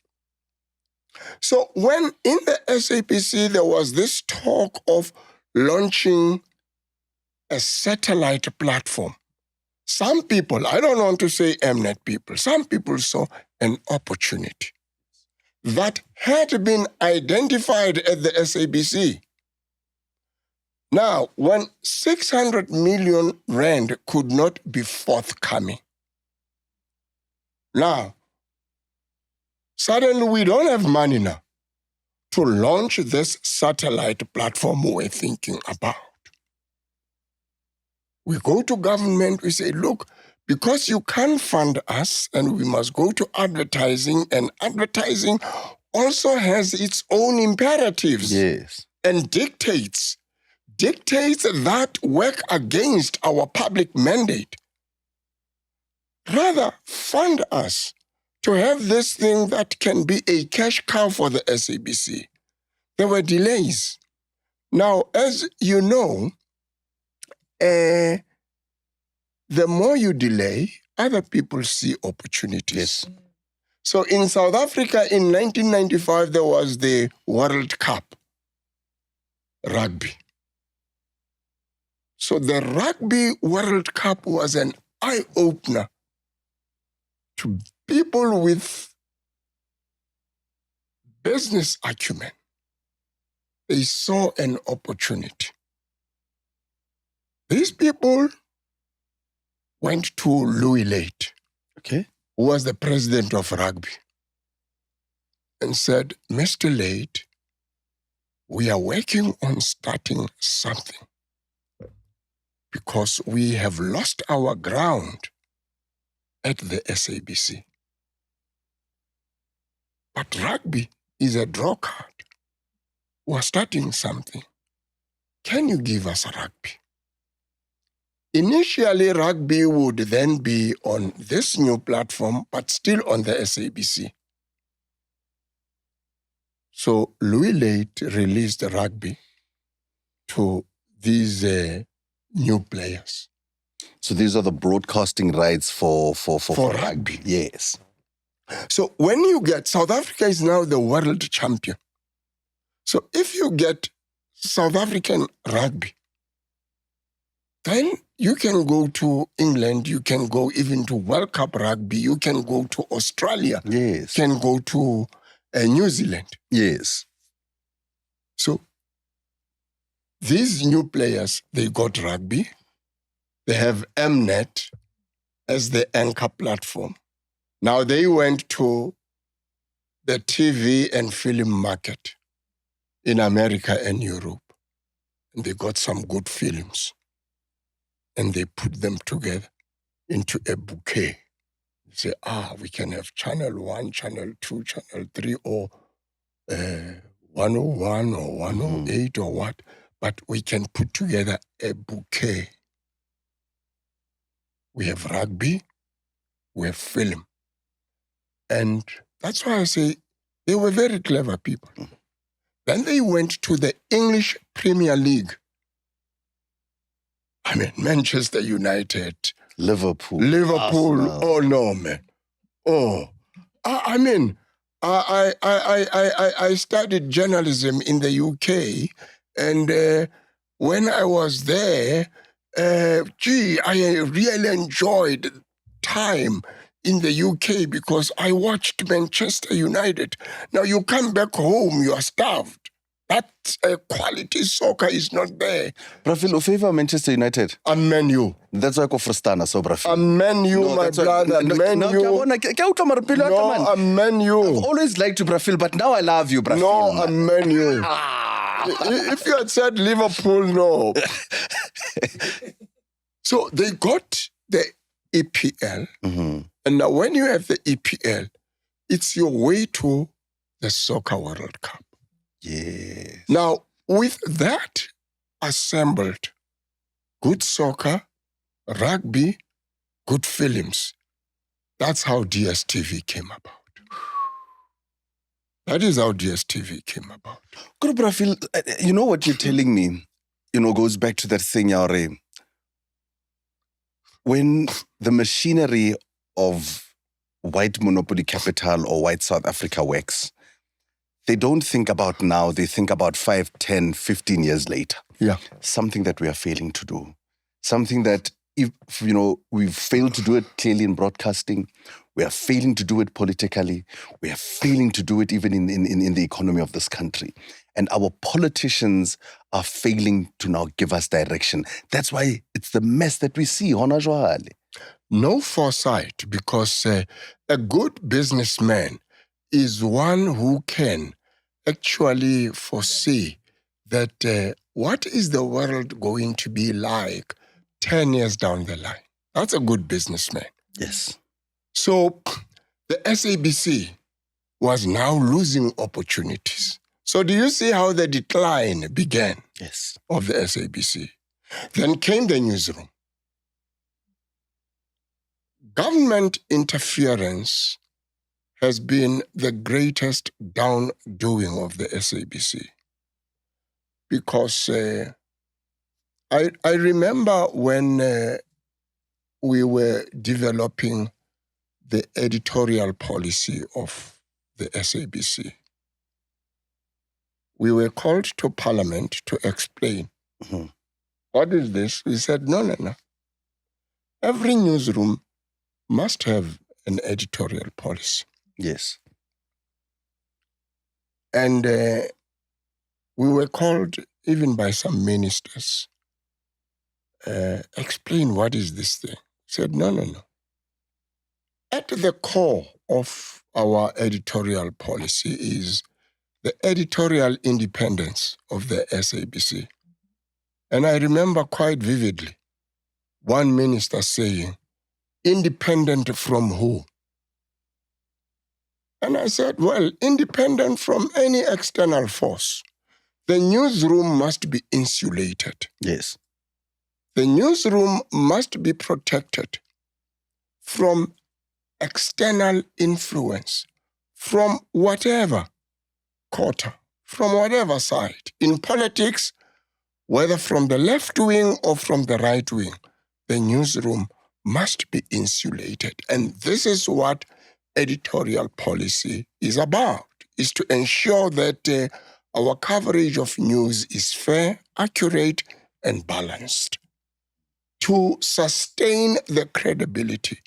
So when in the SABC there was this talk of launching a satellite platform, some people, I don't want to say Mnet people, some people saw an opportunity that had been identified at the SABC. Now, when 600 million rand could not be forthcoming, now, suddenly we don't have money now to launch this satellite platform we're thinking about. We go to government, we say, look, because you can't fund us and we must go to advertising, and advertising also has its own imperatives. Yes. And dictates that work against our public mandate. Rather, fund us to have this thing that can be a cash cow for the SABC. There were delays. Now, as you know, the more you delay, other people see opportunities. Yes. So in South Africa in 1995, there was the World Cup rugby. So the Rugby World Cup was an eye-opener to people with business acumen. They saw an opportunity. These people went to Louis Late, Okay. who was the president of rugby, and said, Mr. Late, we are working on starting something because we have lost our ground at the SABC. But rugby is a draw card. We are starting something. Can you give us a rugby? Initially, rugby would then be on this new platform, but still on the SABC. So Louis Late released the rugby to these new players. So these are the broadcasting rights for rugby. Yes. So when you get, South Africa is now the world champion. So if you get South African rugby, then you can go to England, you can go even to World Cup rugby, you can go to Australia, Yes. you can go to New Zealand. Yes. So these new players, they got rugby, They have Mnet as the anchor platform. Now they went to the TV and film market in America and Europe, and they got some good films, and they put them together into a bouquet. They say, we can have Channel 1, Channel 2, Channel 3, or 101 or 108 or what, but we can put together a bouquet. We have rugby, we have film. And that's why I say they were very clever people. Then they went to the English Premier League. I mean, Manchester United. Liverpool. Arsenal. Oh, no, man. Oh, I mean, I studied journalism in the UK, and when I was there, I really enjoyed time in the UK because I watched Manchester United. Now you come back home, you are starved. That quality soccer is not there. Brafil, favor Manchester United. I'm Man U. That's why I go Frostana, so Brafil. I'm Man U, my brother. Man U. No, I'm Man U. I've always liked you, Brafil, but now I love you, Brafil. No, I'm Man U. If you had said Liverpool, no. So they got the EPL. And now when you have the EPL, it's your way to the Soccer World Cup. Yes. Now, with that assembled, good soccer, rugby, good films, that's how DSTV came about. That is how DSTV came about. Good, Brafil, you know what you're telling me, goes back to that thing, Yare. When the machinery of white monopoly capital or white South Africa works, they don't think about now, they think about 5, 10, 15 years later. Yeah. Something that we are failing to do. Something that, if we've failed to do it clearly in broadcasting, we are failing to do it politically, we are failing to do it even in the economy of this country. And our politicians are failing to now give us direction. That's why it's the mess that we see, Hona Joale. No foresight, because a good businessman is one who can actually foresee that what is the world going to be like 10 years down the line. That's a good businessman. Yes. So the SABC was now losing opportunities. So do you see how the decline began? Yes. Of the SABC? Then came the newsroom. Government interference has been the greatest downdoing of the SABC. Because I remember when we were developing the editorial policy of the SABC, we were called to Parliament to explain. What is this? We said, no. Every newsroom must have an editorial policy. Yes. And we were called even by some ministers, explain what is this thing. Said, no. At the core of our editorial policy is the editorial independence of the SABC. And I remember quite vividly one minister saying, independent from who? And I said, well, independent from any external force. The newsroom must be insulated. Yes. The newsroom must be protected from external influence, from whatever quarter, from whatever side. In politics, whether from the left wing or from the right wing, the newsroom must be insulated. And this is what editorial policy is about, is to ensure that our coverage of news is fair, accurate, and balanced to sustain the credibility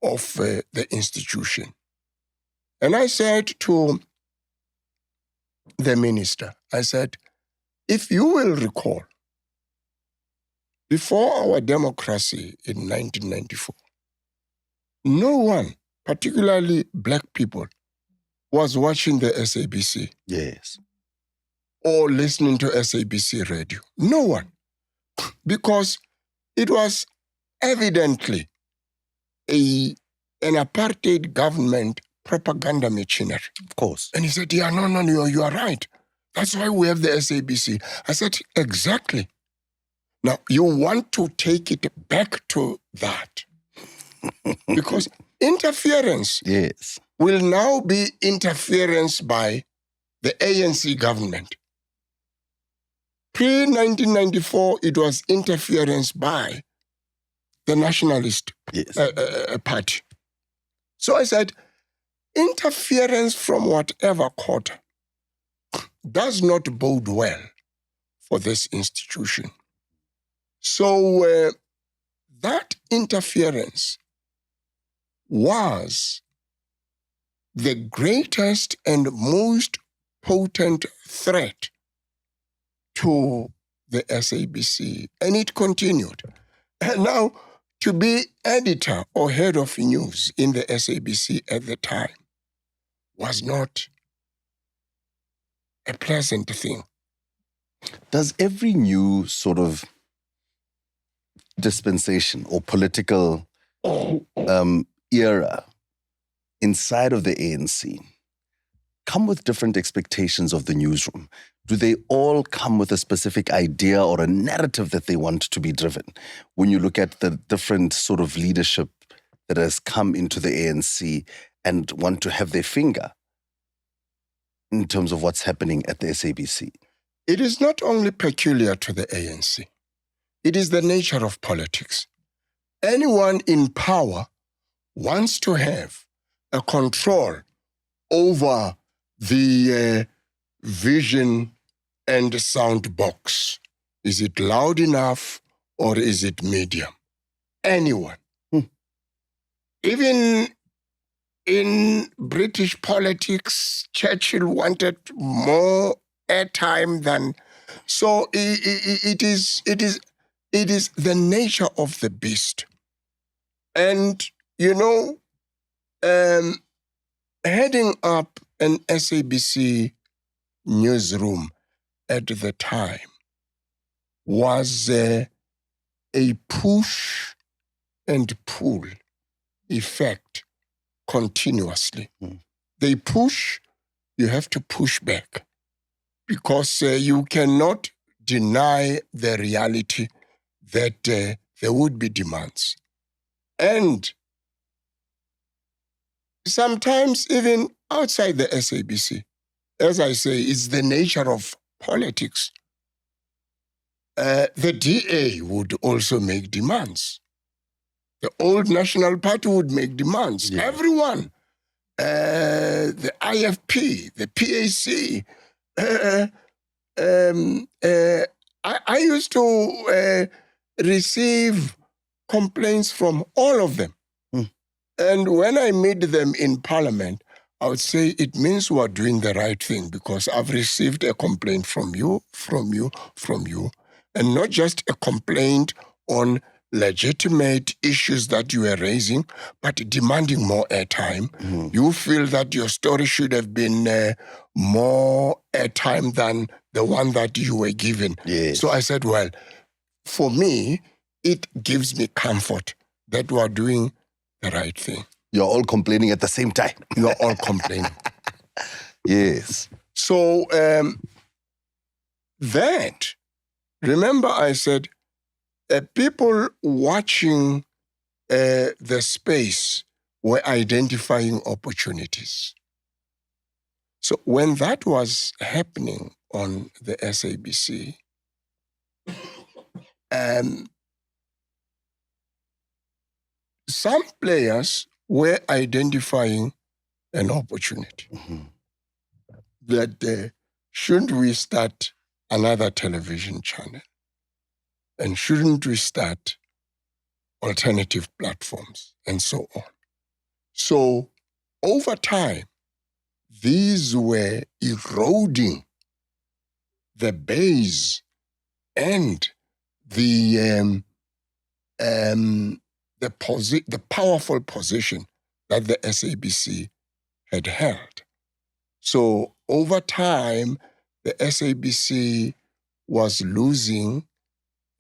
of the institution. And I said to the minister, I said, if you will recall, Before our democracy in 1994, no one, particularly black people, was watching the SABC. Yes. Or listening to SABC radio. No one. Because it was evidently an apartheid government propaganda machinery. Of course. And he said, yeah, no, you are right. That's why we have the SABC. I said, exactly. Now, you want to take it back to that. Because interference yes. will now be interference by the ANC government. Pre-1994, it was interference by the Nationalist yes. Party. So I said, interference from whatever quarter does not bode well for this institution. So that interference was the greatest and most potent threat to the SABC, and it continued. And now, to be editor or head of news in the SABC at the time was not a pleasant thing. Does every new sort of dispensation or political era inside of the ANC come with different expectations of the newsroom? Do they all come with a specific idea or a narrative that they want to be driven? When you look at the different sort of leadership that has come into the ANC and want to have their finger in terms of what's happening at the SABC? It is not only peculiar to the ANC. It is the nature of politics. Anyone in power wants to have a control over the vision and sound box. Is it loud enough or is it medium? Anyone. Even in British politics, Churchill wanted more airtime than... So it is the nature of the beast. And, you know, heading up an SABC newsroom at the time was a push and pull effect continuously. They push, you have to push back because you cannot deny the reality that there would be demands. And sometimes even outside the SABC, as I say, it's the nature of politics. The DA would also make demands. The old National Party would make demands. Yeah. Everyone. The IFP, the PAC. I used to receive complaints from all of them. And when I meet them in Parliament, I would say it means we're doing the right thing because I've received a complaint from you, and not just a complaint on legitimate issues that you are raising, but demanding more airtime. You feel that your story should have been more airtime than the one that you were given. Yes. So I said, well, for me, it gives me comfort that we are doing the right thing. You're all complaining at the same time. You're all complaining. Yes. So that, remember I said, people watching the space were identifying opportunities. So when that was happening on the SABC, some players were identifying an opportunity that shouldn't we start another television channel? And shouldn't we start alternative platforms and so on? So over time, these were eroding the base and the powerful position that the SABC had held. So over time, the SABC was losing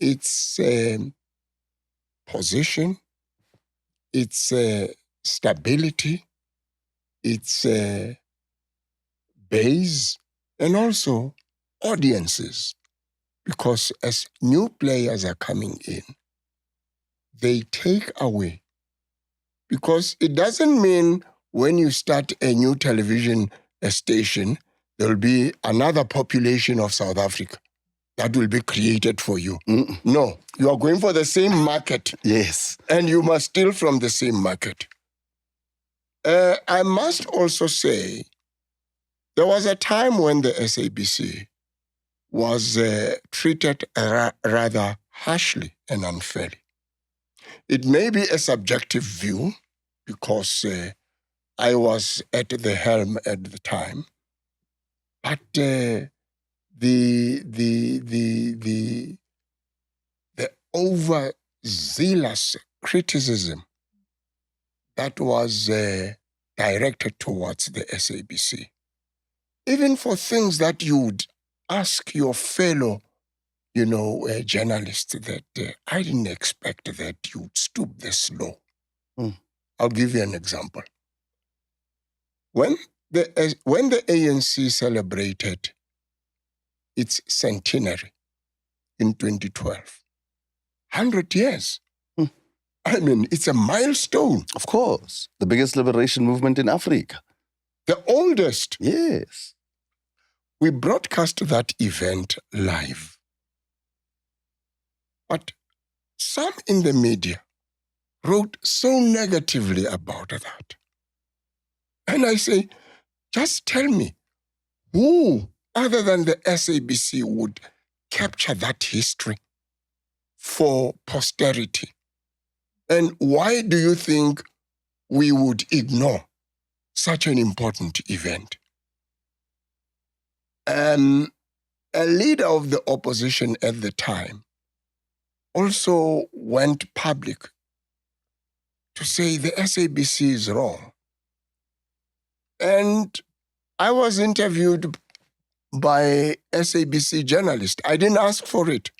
its position, its stability, its base, and also audiences. Because as new players are coming in, they take away. Because it doesn't mean when you start a new television station, there will be another population of South Africa that will be created for you. No, you are going for the same market. Yes. And you must steal from the same market. I must also say, there was a time when the SABC was treated rather harshly and unfairly. It may be a subjective view because I was at the helm at the time, but the overzealous criticism that was directed towards the SABC, even for things that you would ask your fellow, journalist that I didn't expect that you'd stoop this low. I'll give you an example. When the ANC celebrated its centenary in 2012, 100 years. I mean, it's a milestone. Of course. The biggest liberation movement in Africa. The oldest. Yes. We broadcast that event live. But some in the media wrote so negatively about that. And I say, just tell me, who other than the SABC would capture that history for posterity? And why do you think we would ignore such an important event? A leader of the opposition at the time also went public to say the SABC is wrong. And I was interviewed by SABC journalists. I didn't ask for it.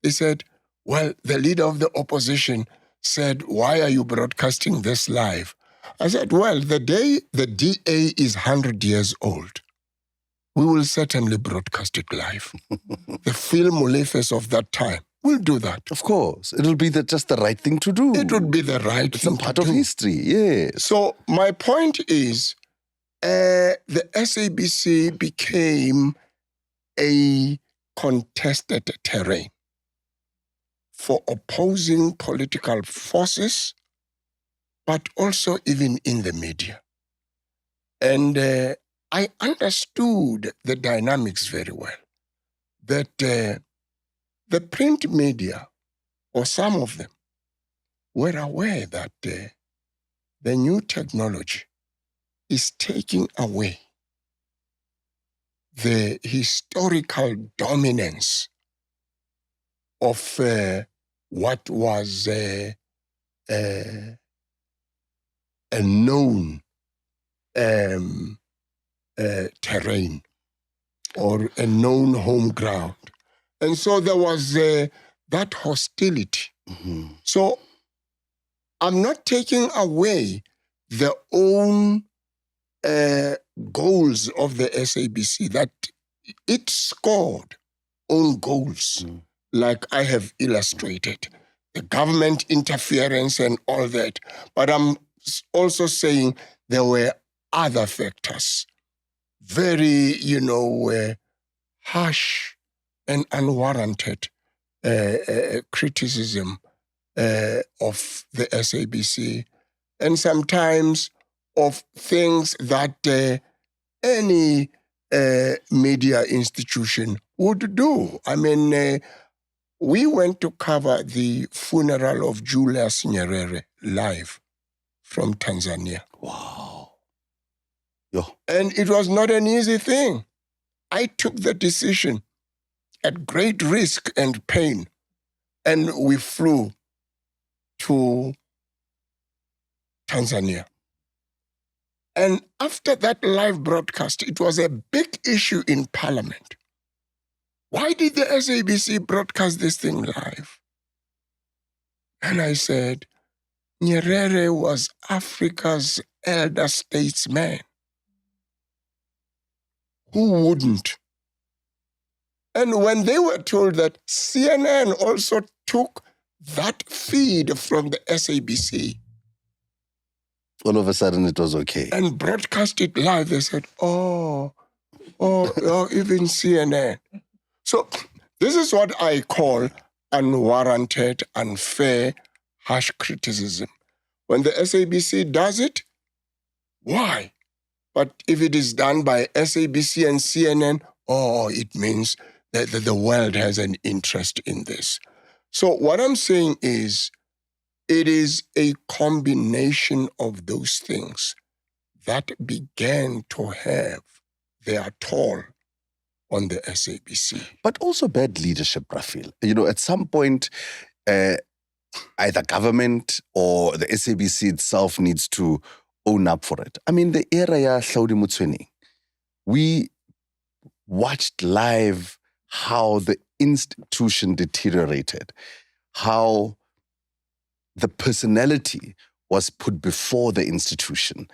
They said, well, the leader of the opposition said, why are you broadcasting this live? I said, well, the day the DA is 100 years old, we will certainly broadcast it live. The Phil Molefes of that time will do that. Of course. It will be just the right thing to do. It would be the right thing to do. It's a part of history, yes. So my point is, the SABC became a contested terrain for opposing political forces, but also even in the media. And I understood the dynamics very well, that the print media, or some of them, were aware that the new technology is taking away the historical dominance of what was a known terrain or a known home ground. And so there was that hostility. Mm-hmm. So I'm not taking away the own goals of the SABC, that it scored own goals, like I have illustrated, the government interference and all that. But I'm also saying there were other factors, very, harsh and unwarranted criticism of the SABC, and sometimes of things that any media institution would do. I mean, we went to cover the funeral of Julius Nyerere live from Tanzania. Wow. Yo. And it was not an easy thing. I took the decision at great risk and pain And we flew to Tanzania. And after that live broadcast, it was a big issue in Parliament. Why did the SABC broadcast this thing live? And I said, Nyerere was Africa's elder statesman. Who wouldn't? And when they were told that CNN also took that feed from the SABC, all of a sudden it was okay. And broadcast it live, they said, oh, even CNN. So this is what I call unwarranted, unfair, harsh criticism. When the SABC does it, why? But if it is done by SABC and CNN, it means that the world has an interest in this. So what I'm saying is, it is a combination of those things that began to have their toll on the SABC. But also bad leadership, Role Phill. At some point, either government or the SABC itself needs to own up for it. I mean, the era ya Hlaudi Motsoeneng, we watched live how the institution deteriorated, how the personality was put before the institution.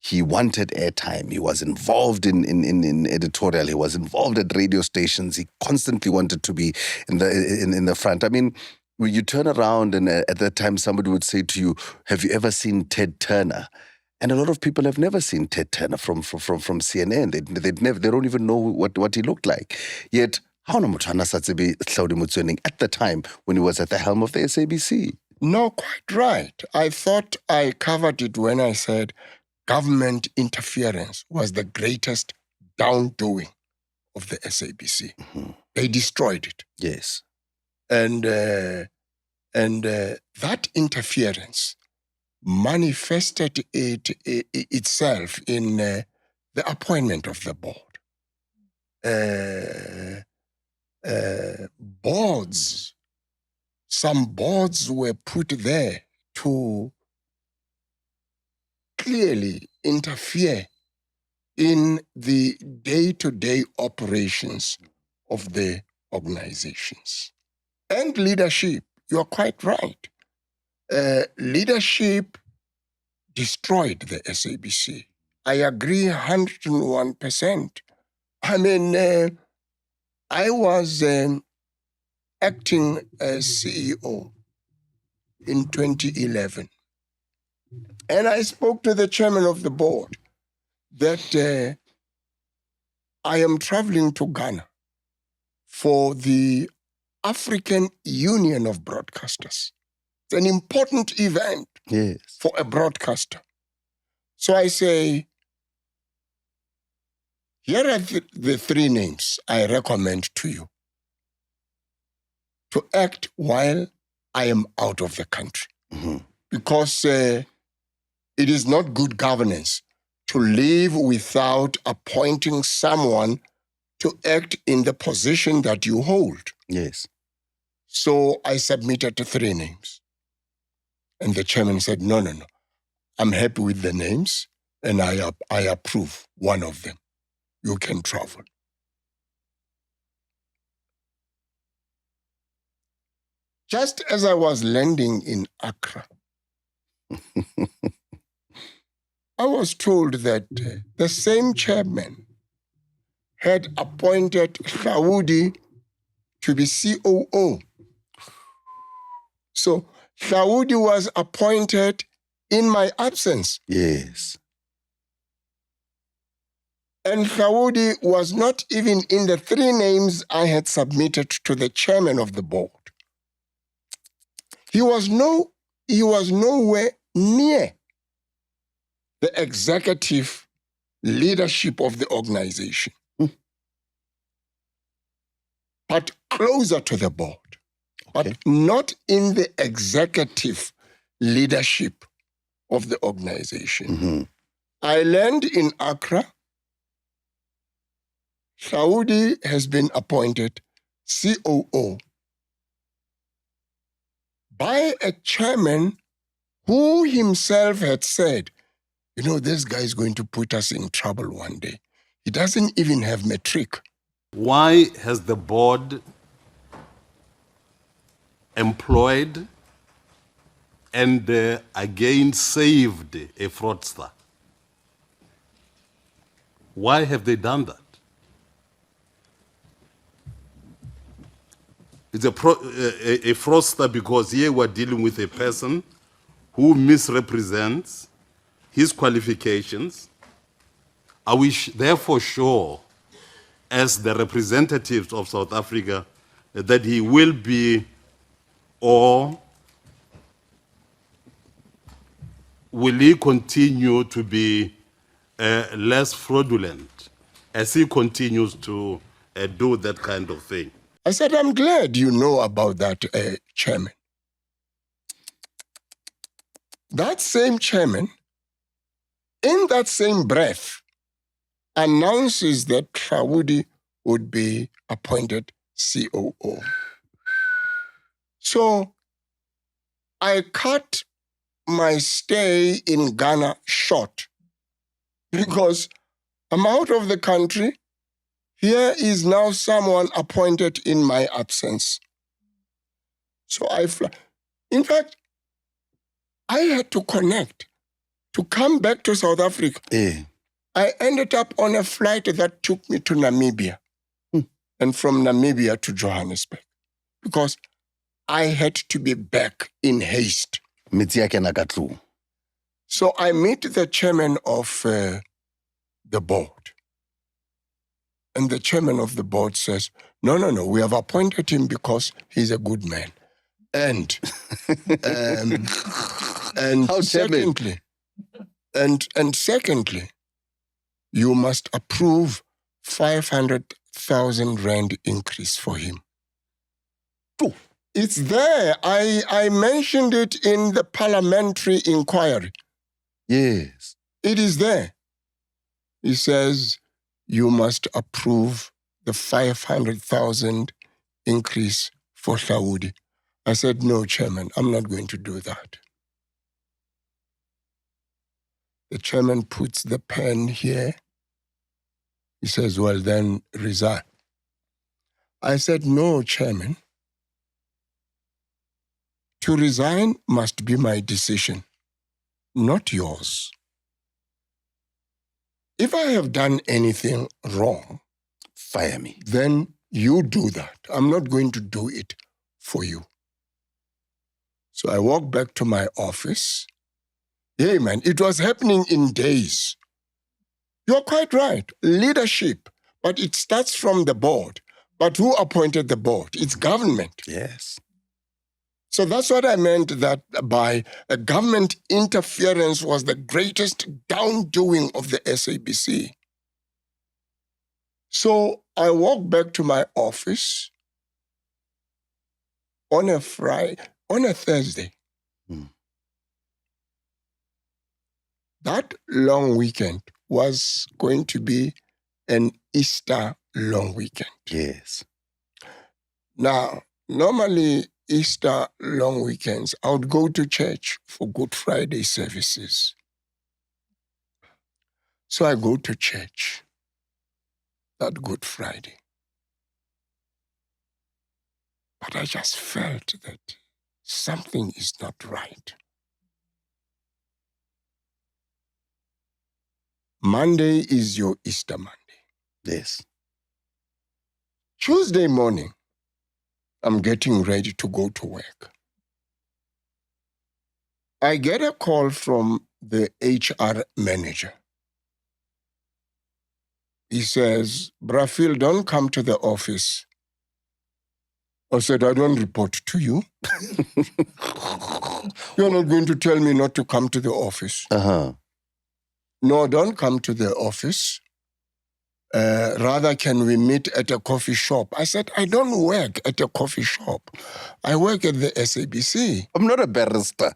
He wanted airtime. He was involved in editorial. He was involved at radio stations. He constantly wanted to be in the front. I mean, when you turn around and at that time somebody would say to you, "Have you ever seen Ted Turner?" And a lot of people have never seen Ted Turner from CNN. They don't even know what he looked like. Yet, how no motho a na sa tsebe Hlaudi Motsoeneng at the time when he was at the helm of the SABC? No, quite right. I thought I covered it when I said government interference was the greatest downdoing of the SABC. Mm-hmm. They destroyed it. Yes. And that interference manifested itself in the appointment of the board. Boards, some boards were put there to clearly interfere in the day-to-day operations of the organizations. And leadership, you're quite right. Leadership destroyed the SABC. I agree 101%. I mean, I was acting as CEO in 2011. And I spoke to the chairman of the board that I am traveling to Ghana for the African Union of Broadcasters. It's an important event for a broadcaster. So I say, here are the three names I recommend to you to act while I am out of the country. Mm-hmm. Because it is not good governance to leave without appointing someone to act in the position that you hold. Yes. So I submitted 3 names. And the chairman said, no. I'm happy with the names and I approve one of them. You can travel. Just as I was landing in Accra, I was told that the same chairman had appointed Hlaudi to be COO. So Hlaudi was appointed in my absence. Yes. And Hlaudi was not even in the 3 names I had submitted to the chairman of the board. He was nowhere near the executive leadership of the organization, but closer to the board, but not in the executive leadership of the organization. Mm-hmm. I land in Accra. Hlaudi has been appointed COO. by a chairman who himself had said, this guy is going to put us in trouble one day. He doesn't even have matric. Why has the board employed and again saved a fraudster? Why have they done that? It's a fraudster because here we're dealing with a person who misrepresents his qualifications. Are we therefore sure, as the representatives of South Africa, that he will be, or will he continue to be less fraudulent as he continues to do that kind of thing? I said, I'm glad you know about that, chairman. That same chairman, in that same breath, announces that Hlaudi would be appointed COO. So I cut my stay in Ghana short because I'm out of the country. Here is now someone appointed in my absence. So I fly. In fact, I had to connect to come back to South Africa. I ended up on a flight that took me to Namibia and from Namibia to Johannesburg because I had to be back in haste. So I meet the chairman of the board. And the chairman of the board says, no, we have appointed him because he's a good man. And secondly, secondly, you must approve 500,000 rand increase for him. Oh, it's there. I mentioned it in the parliamentary inquiry. Yes. It is there. He says, you must approve the 500,000 increase for Hlaudi. I said, no, Chairman, I'm not going to do that. The chairman puts the pen here. He says, well, then resign. I said, no, Chairman. To resign must be my decision, not yours. If I have done anything wrong, fire me. Then you do that. I'm not going to do it for you. So I walked back to my office. Hey, man, it was happening in days. You're quite right. Leadership. But it starts from the board. But who appointed the board? It's government. Yes. So that's what I meant that by government interference was the greatest downdoing of the SABC. So I walked back to my office on a Thursday. That long weekend was going to be an Easter long weekend. Yes. Now, normally Easter long weekends, I would go to church for Good Friday services. So I go to church that Good Friday. But I just felt that something is not right. Monday is your Easter Monday. Yes. Tuesday morning, I'm getting ready to go to work. I get a call from the HR manager. He says, Role Phill, don't come to the office. I said, I don't report to you. You're not going to tell me not to come to the office. No, don't come to the office. Rather, can we meet at a coffee shop? I said, I don't work at a coffee shop. I work at the SABC. I'm not a barrister.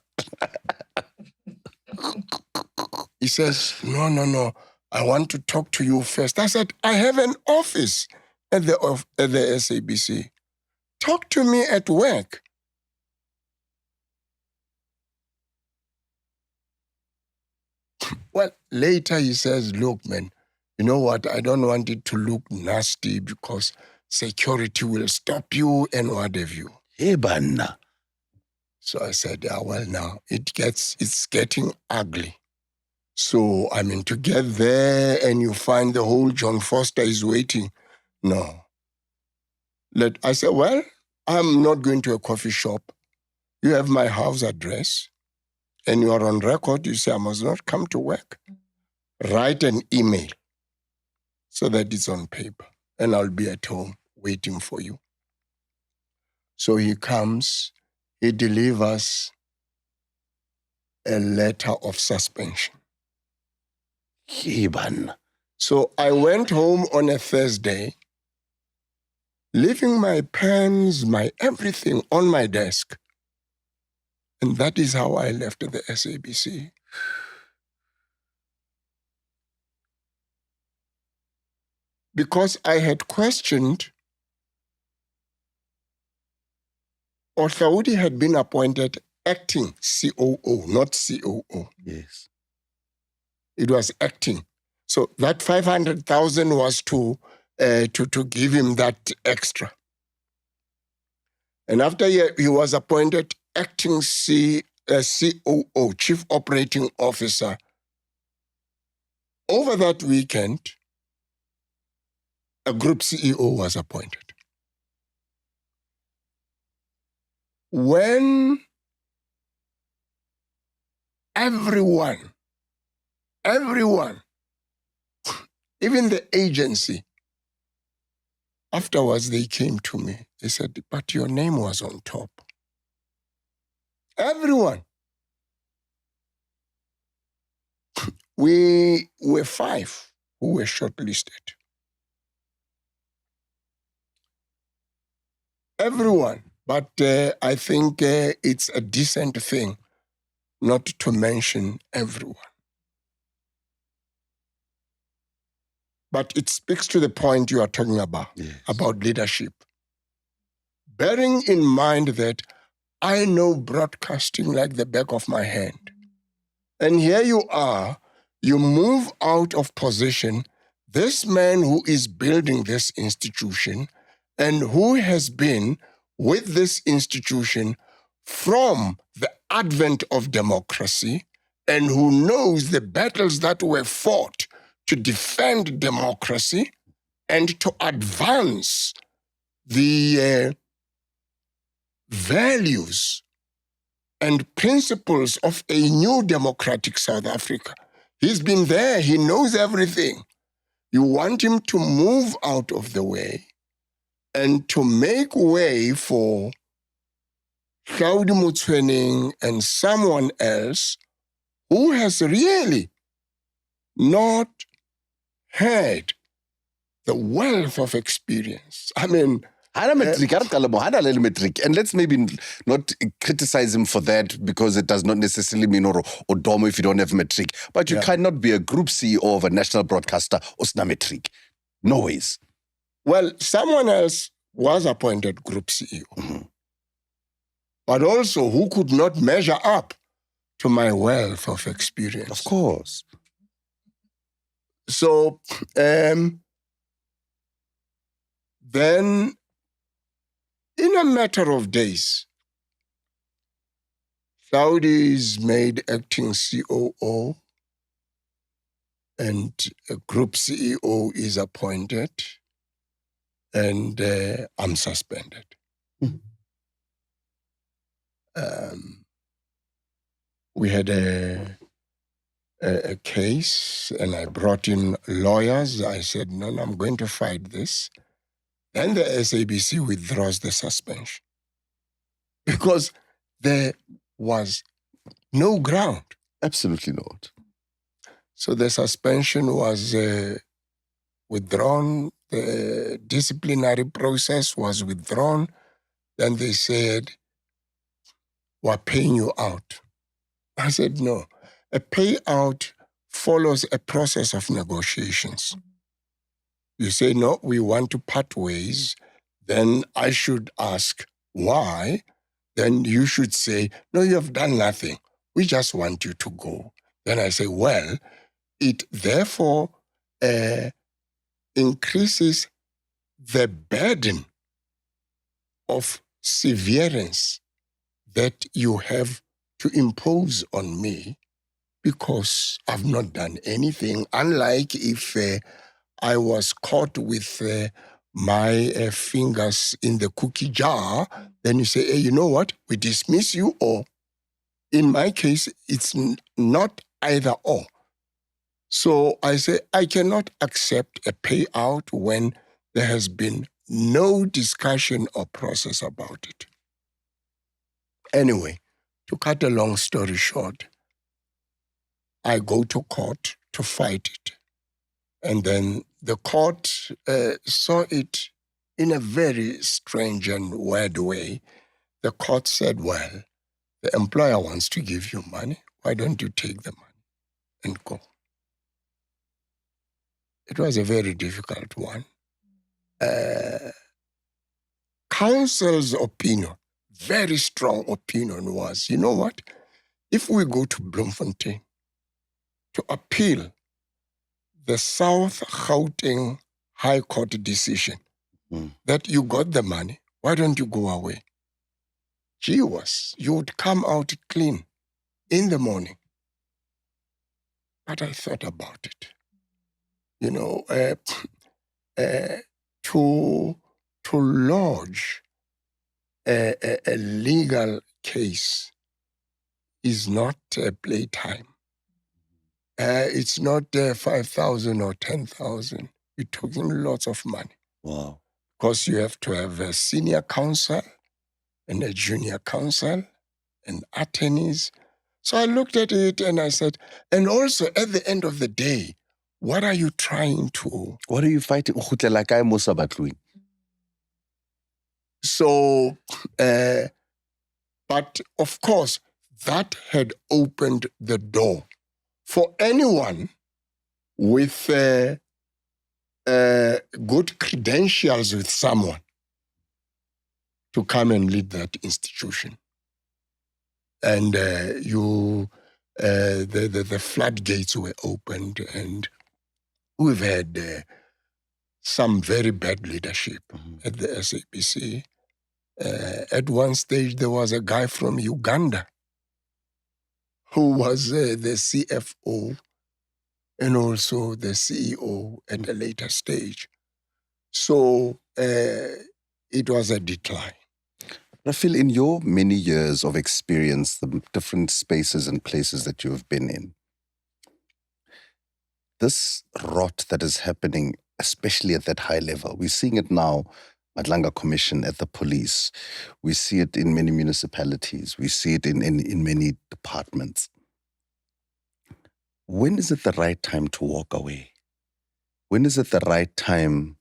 He says, no. I want to talk to you first. I said, I have an office at the SABC. Talk to me at work. Well, later he says, look, man, you know what? I don't want it to look nasty because security will stop you and what have you. Hey, banna. So I said, yeah, well, now it's getting ugly. So, I mean, to get there and you find the whole John Foster is waiting. No. I said, well, I'm not going to a coffee shop. You have my house address and you are on record. You say, I must not come to work. Write an email so that it's on paper and I'll be at home waiting for you. So he comes, he delivers a letter of suspension. Hey, banna. So I went home on a Thursday, leaving my pens, my everything on my desk. And that is how I left the SABC. Because I had questioned, Othaudi had been appointed acting COO, not COO. Yes. It was acting. So that 500,000 was to give him that extra. And after he was appointed acting COO, Chief Operating Officer, over that weekend, a group CEO was appointed. When everyone, even the agency, afterwards they came to me. They said, but your name was on top. Everyone. We were 5 who were shortlisted. Everyone. But I think it's a decent thing not to mention everyone. But it speaks to the point you are talking about, Yes. about leadership. Bearing in mind that I know broadcasting like the back of my hand. And here you are, you move out of position, this man who is building this institution and who has been with this institution from the advent of democracy and who knows the battles that were fought to defend democracy and to advance the values and principles of a new democratic South Africa. He's been there. He knows everything. You want him to move out of the way and to make way for Hlaudi Motsoeneng and someone else who has really not had the wealth of experience. I mean, Hana metric, hana little metric. And let's maybe not criticize him for that because it does not necessarily mean or domo if you don't have metric. But you cannot be a group CEO of a national broadcaster usna metric. No ways. Well, someone else was appointed group CEO. Mm-hmm. But also who could not measure up to my wealth of experience. Of course. So then in a matter of days, Hlaudi is made acting COO and a group CEO is appointed and I'm suspended. Mm-hmm. We had a case and I brought in lawyers. I said, no, I'm going to fight this. Then the SABC withdraws the suspension because there was no ground. Absolutely not. So the suspension was withdrawn. The disciplinary process was withdrawn. Then they said, we're paying you out. I said, no. A payout follows a process of negotiations. You say, no, we want to part ways. Then I should ask, why? Then you should say, no, you have done nothing. We just want you to go. Then I say, well, it therefore increases the burden of severance that you have to impose on me because I've not done anything. Unlike if I was caught with my fingers in the cookie jar, then you say, hey, you know what? We dismiss you, or in my case, it's not either or. So I say, I cannot accept a payout when there has been no discussion or process about it. Anyway, to cut a long story short, I go to court to fight it. And then the court saw it in a very strange and weird way. The court said, well, the employer wants to give you money. Why don't you take the money and go? It was a very difficult one. Counsel's opinion, very strong opinion was, you know what? If we go to Bloemfontein to appeal the South Gauteng High Court decision that you got the money, why don't you go away? Gee whiz, you would come out clean in the morning. But I thought about it. You know, to lodge a legal case is not playtime. It's not 5,000 or 10,000. You're talking lots of money. Wow. Because you have to have a senior counsel and a junior counsel and attorneys. So I looked at it and I said, and also at the end of the day, what are you trying to... What are you fighting? So, but of course, that had opened the door for anyone with good credentials with someone to come and lead that institution. And the floodgates were opened, and we've had some very bad leadership at the SABC. At one stage, there was a guy from Uganda who was the CFO and also the CEO at a later stage. So it was a decline. Role Phill, in your many years of experience, the different spaces and places that you have been in, this rot that is happening, especially at that high level, we're seeing it now, Madlanga Commission at the police. We see it in many municipalities. We see it in many departments. When is it the right time to walk away? When is it the right time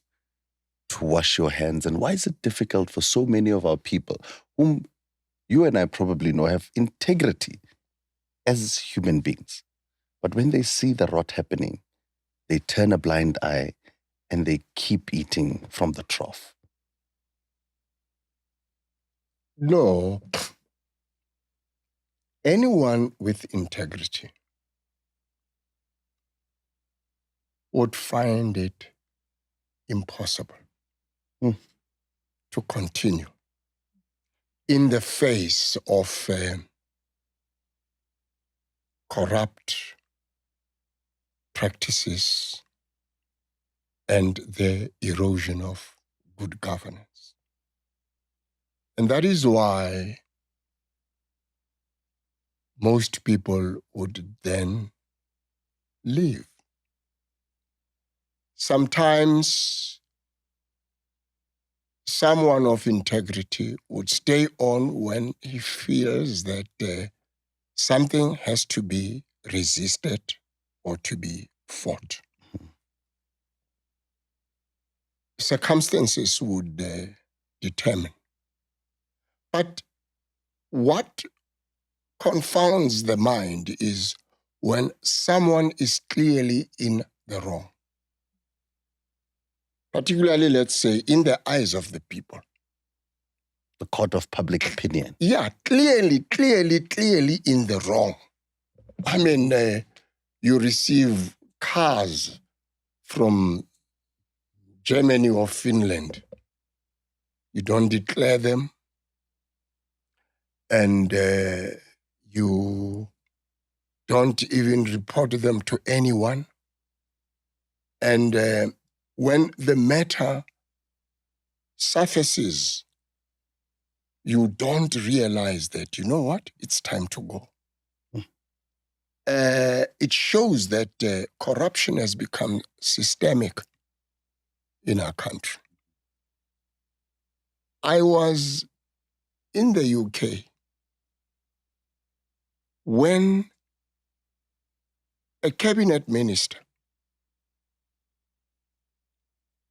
to wash your hands? And why is it difficult for so many of our people, whom you and I probably know have integrity as human beings? But when they see the rot happening, they turn a blind eye and they keep eating from the trough. No. Anyone with integrity would find it impossible to continue in the face of corrupt practices and the erosion of good governance. And that is why most people would then leave. Sometimes someone of integrity would stay on when he feels that something has to be resisted or to be fought. Circumstances would determine. But what confounds the mind is when someone is clearly in the wrong. Particularly, let's say, in the eyes of the people. The court of public opinion. Yeah, clearly in the wrong. I mean, you receive cars from Germany or Finland. You don't declare them, and you don't even report them to anyone. And when the matter surfaces, you don't realize that, you know what, it's time to go. It shows that corruption has become systemic in our country. I was in the UK when a cabinet minister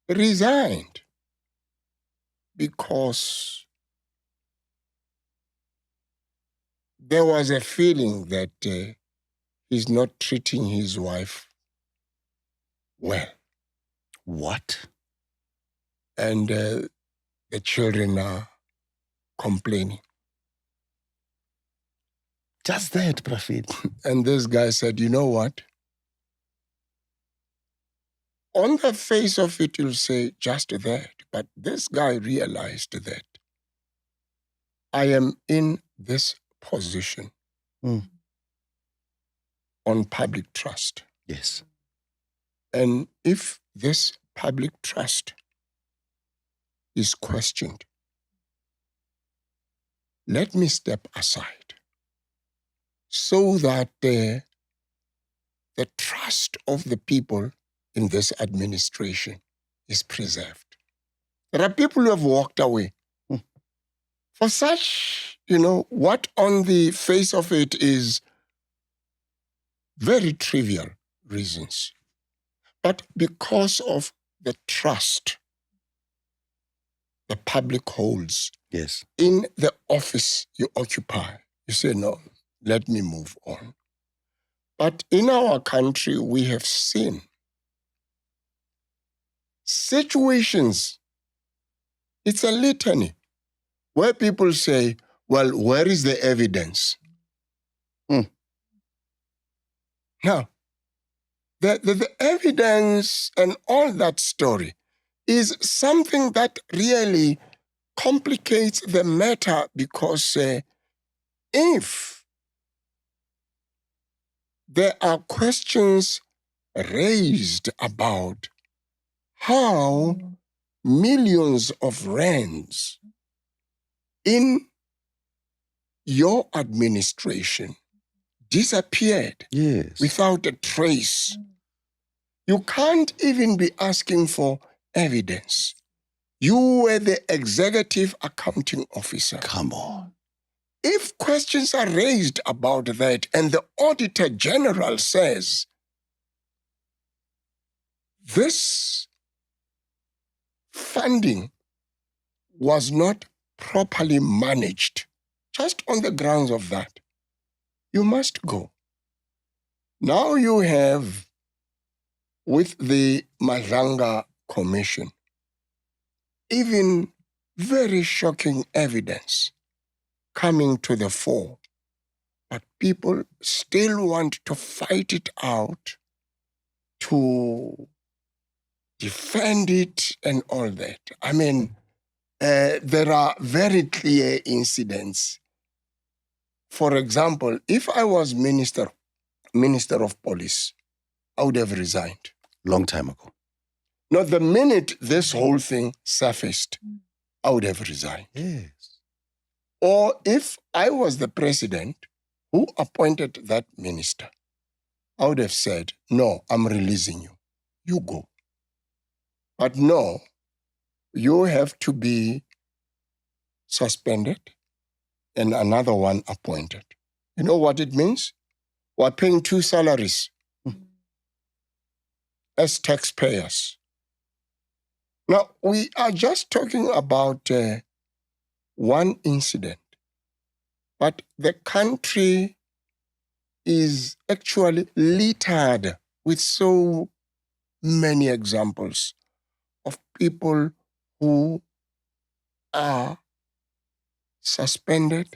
resigned because there was a feeling that he's not treating his wife well. What? And the children are complaining. Just that, Prophet. And this guy said, you know what? On the face of it, you'll say just that. But this guy realized that I am in this position on public trust. Yes. And if this public trust is questioned, let me step aside so that the trust of the people in this administration is preserved. There are people who have walked away for such, what on the face of it is very trivial reasons. But because of the trust the public holds in the office you occupy, you say, no, let me move on. But in our country, we have seen situations, it's a litany, where people say, well, where is the evidence? Now, the evidence and all that story is something that really complicates the matter, because if there are questions raised about how millions of rands in your administration disappeared without a trace, you can't even be asking for evidence. You were the executive accounting officer. Come on. If questions are raised about that and the Auditor General says, this funding was not properly managed, just on the grounds of that, you must go. Now you have, with the MacG Commission, even very shocking evidence coming to the fore, but people still want to fight it out, to defend it and all that. I mean, there are very clear incidents. For example, if I was Minister of Police, I would have resigned. Long time ago. Now, the minute this whole thing surfaced, I would have resigned. Yes. Or if I was the president who appointed that minister, I would have said, no, I'm releasing you. You go. But no, you have to be suspended and another one appointed. You know what it means? We're paying 2 salaries as taxpayers. Now, we are just talking about one incident, but the country is actually littered with so many examples of people who are suspended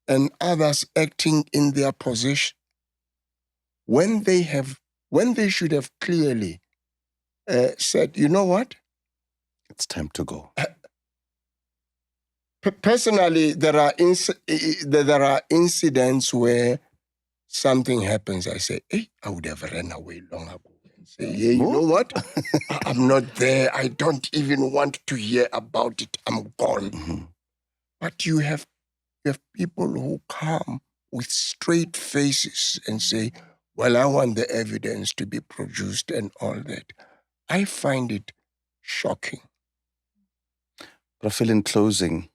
and others acting in their position when they have when they should have clearly said, you know what? It's time to go. Personally, there are incidents where something happens. I say, hey, I would have ran away long ago. And say, yeah, you know what? I'm not there. I don't even want to hear about it. I'm gone. Mm-hmm. But you have people who come with straight faces and say, well, I want the evidence to be produced and all that. I find it shocking. Role Phill, in closing,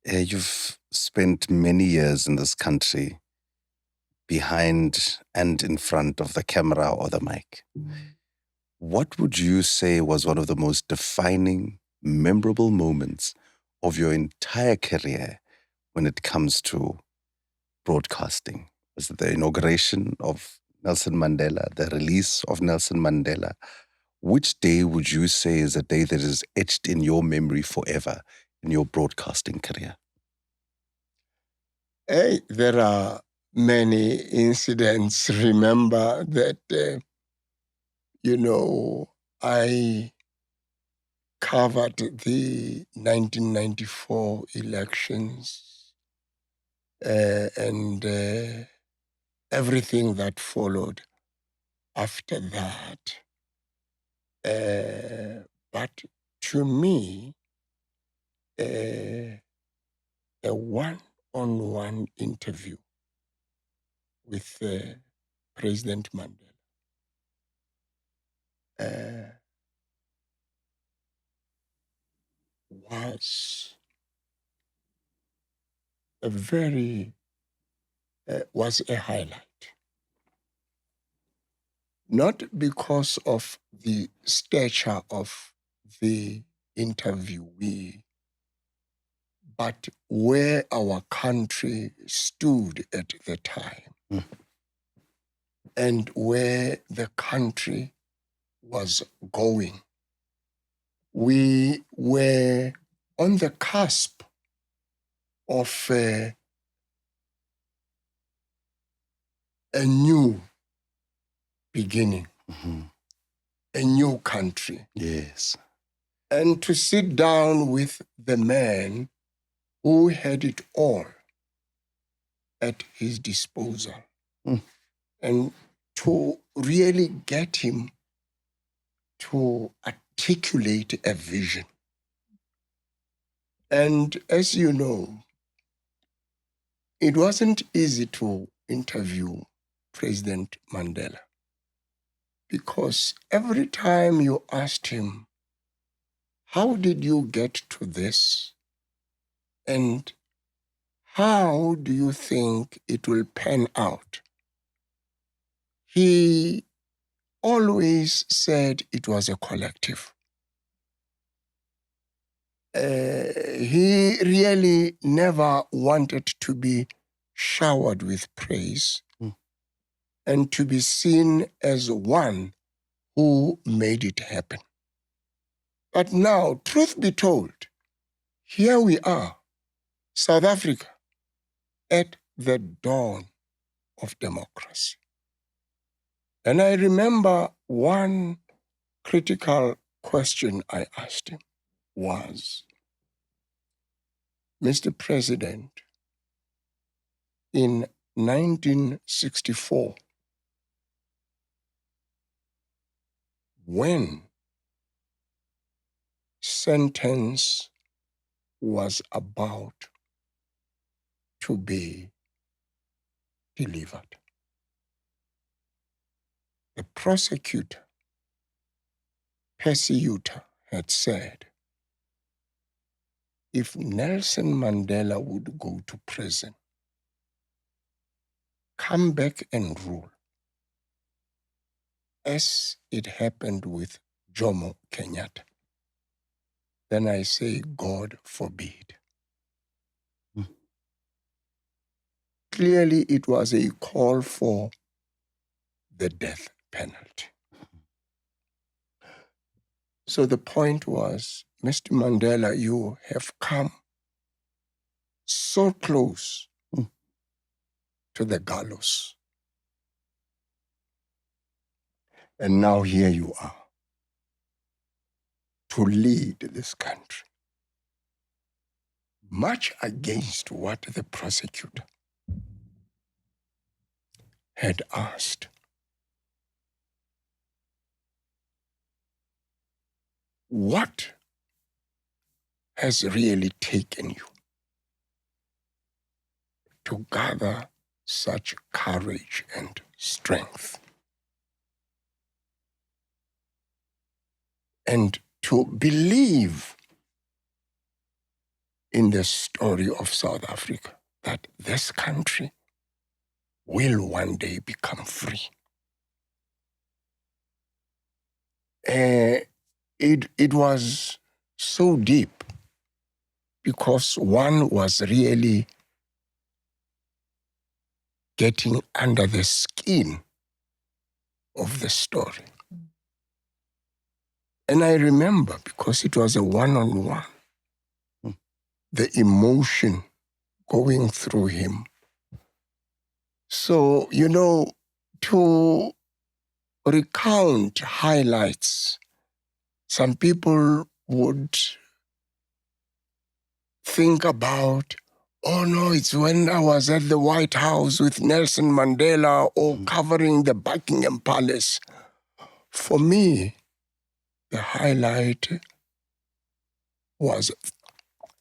you've spent many years in this country behind and in front of the camera or the mic. What would you say was one of the most defining, memorable moments of your entire career when it comes to broadcasting? Was it the inauguration of Nelson Mandela, the release of Nelson Mandela? Which day would you say is a day that is etched in your memory forever in your broadcasting career? There are many incidents. Remember that, I covered the 1994 elections and everything that followed after that. But to me, a one-on-one interview with President Mandela was was a highlight. Not because of the stature of the interviewee, but where our country stood at the time and where the country was going. We were on the cusp of a new beginning, a new country. Yes. And to sit down with the man who had it all at his disposal and to really get him to articulate a vision. And as you know, it wasn't easy to interview President Mandela because every time you asked him, how did you get to this? And how do you think it will pan out? He always said it was a collective. He really never wanted to be showered with praise and to be seen as one who made it happen. But now, truth be told, here we are, South Africa, at the dawn of democracy. And I remember one critical question I asked him was, Mr. President, in 1964, when sentence was about to be delivered, the prosecutor, Percy Yuta, had said, if Nelson Mandela would go to prison, come back and rule, as it happened with Jomo Kenyatta, then I say, God forbid. Clearly, it was a call for the death penalty. So the point was, Mr. Mandela, you have come so close to the gallows. And now here you are to lead this country, much against what the prosecutor had asked. What has really taken you to gather such courage and strength? And to believe in the story of South Africa, that this country will one day become free. It was so deep because one was really getting under the skin of the story. And I remember, because it was a one-on-one, the emotion going through him. So, to recount highlights, some people would think about, oh no, it's when I was at the White House with Nelson Mandela or covering the Buckingham Palace. For me, the highlight was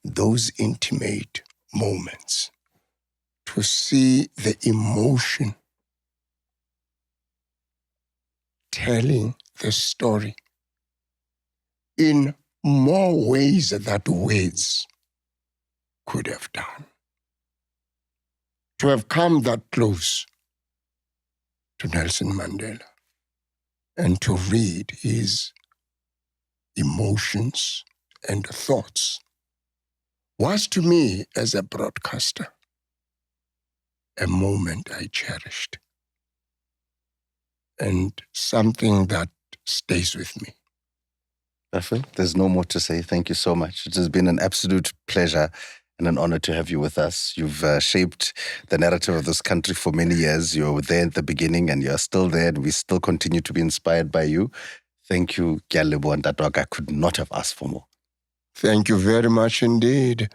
those intimate moments, to see the emotion telling the story in more ways than words could have done. To have come that close to Nelson Mandela and to read his emotions and thoughts was, to me, as a broadcaster, a moment I cherished and something that stays with me. Phil, there's no more to say. Thank you so much. It has been an absolute pleasure and an honor to have you with us. You've shaped the narrative of this country for many years. You were there at the beginning and you're still there, and we still continue to be inspired by you. Thank you, Gyalebo and Tatwag. I could not have asked for more. Thank you very much indeed.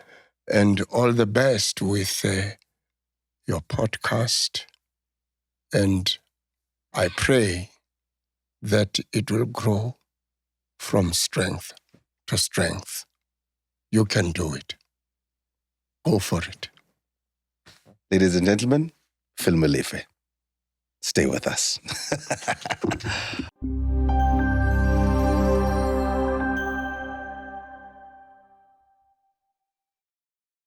And all the best with your podcast. And I pray that it will grow from strength to strength. You can do it. Go for it. Ladies and gentlemen, Phil Molefe. Stay with us.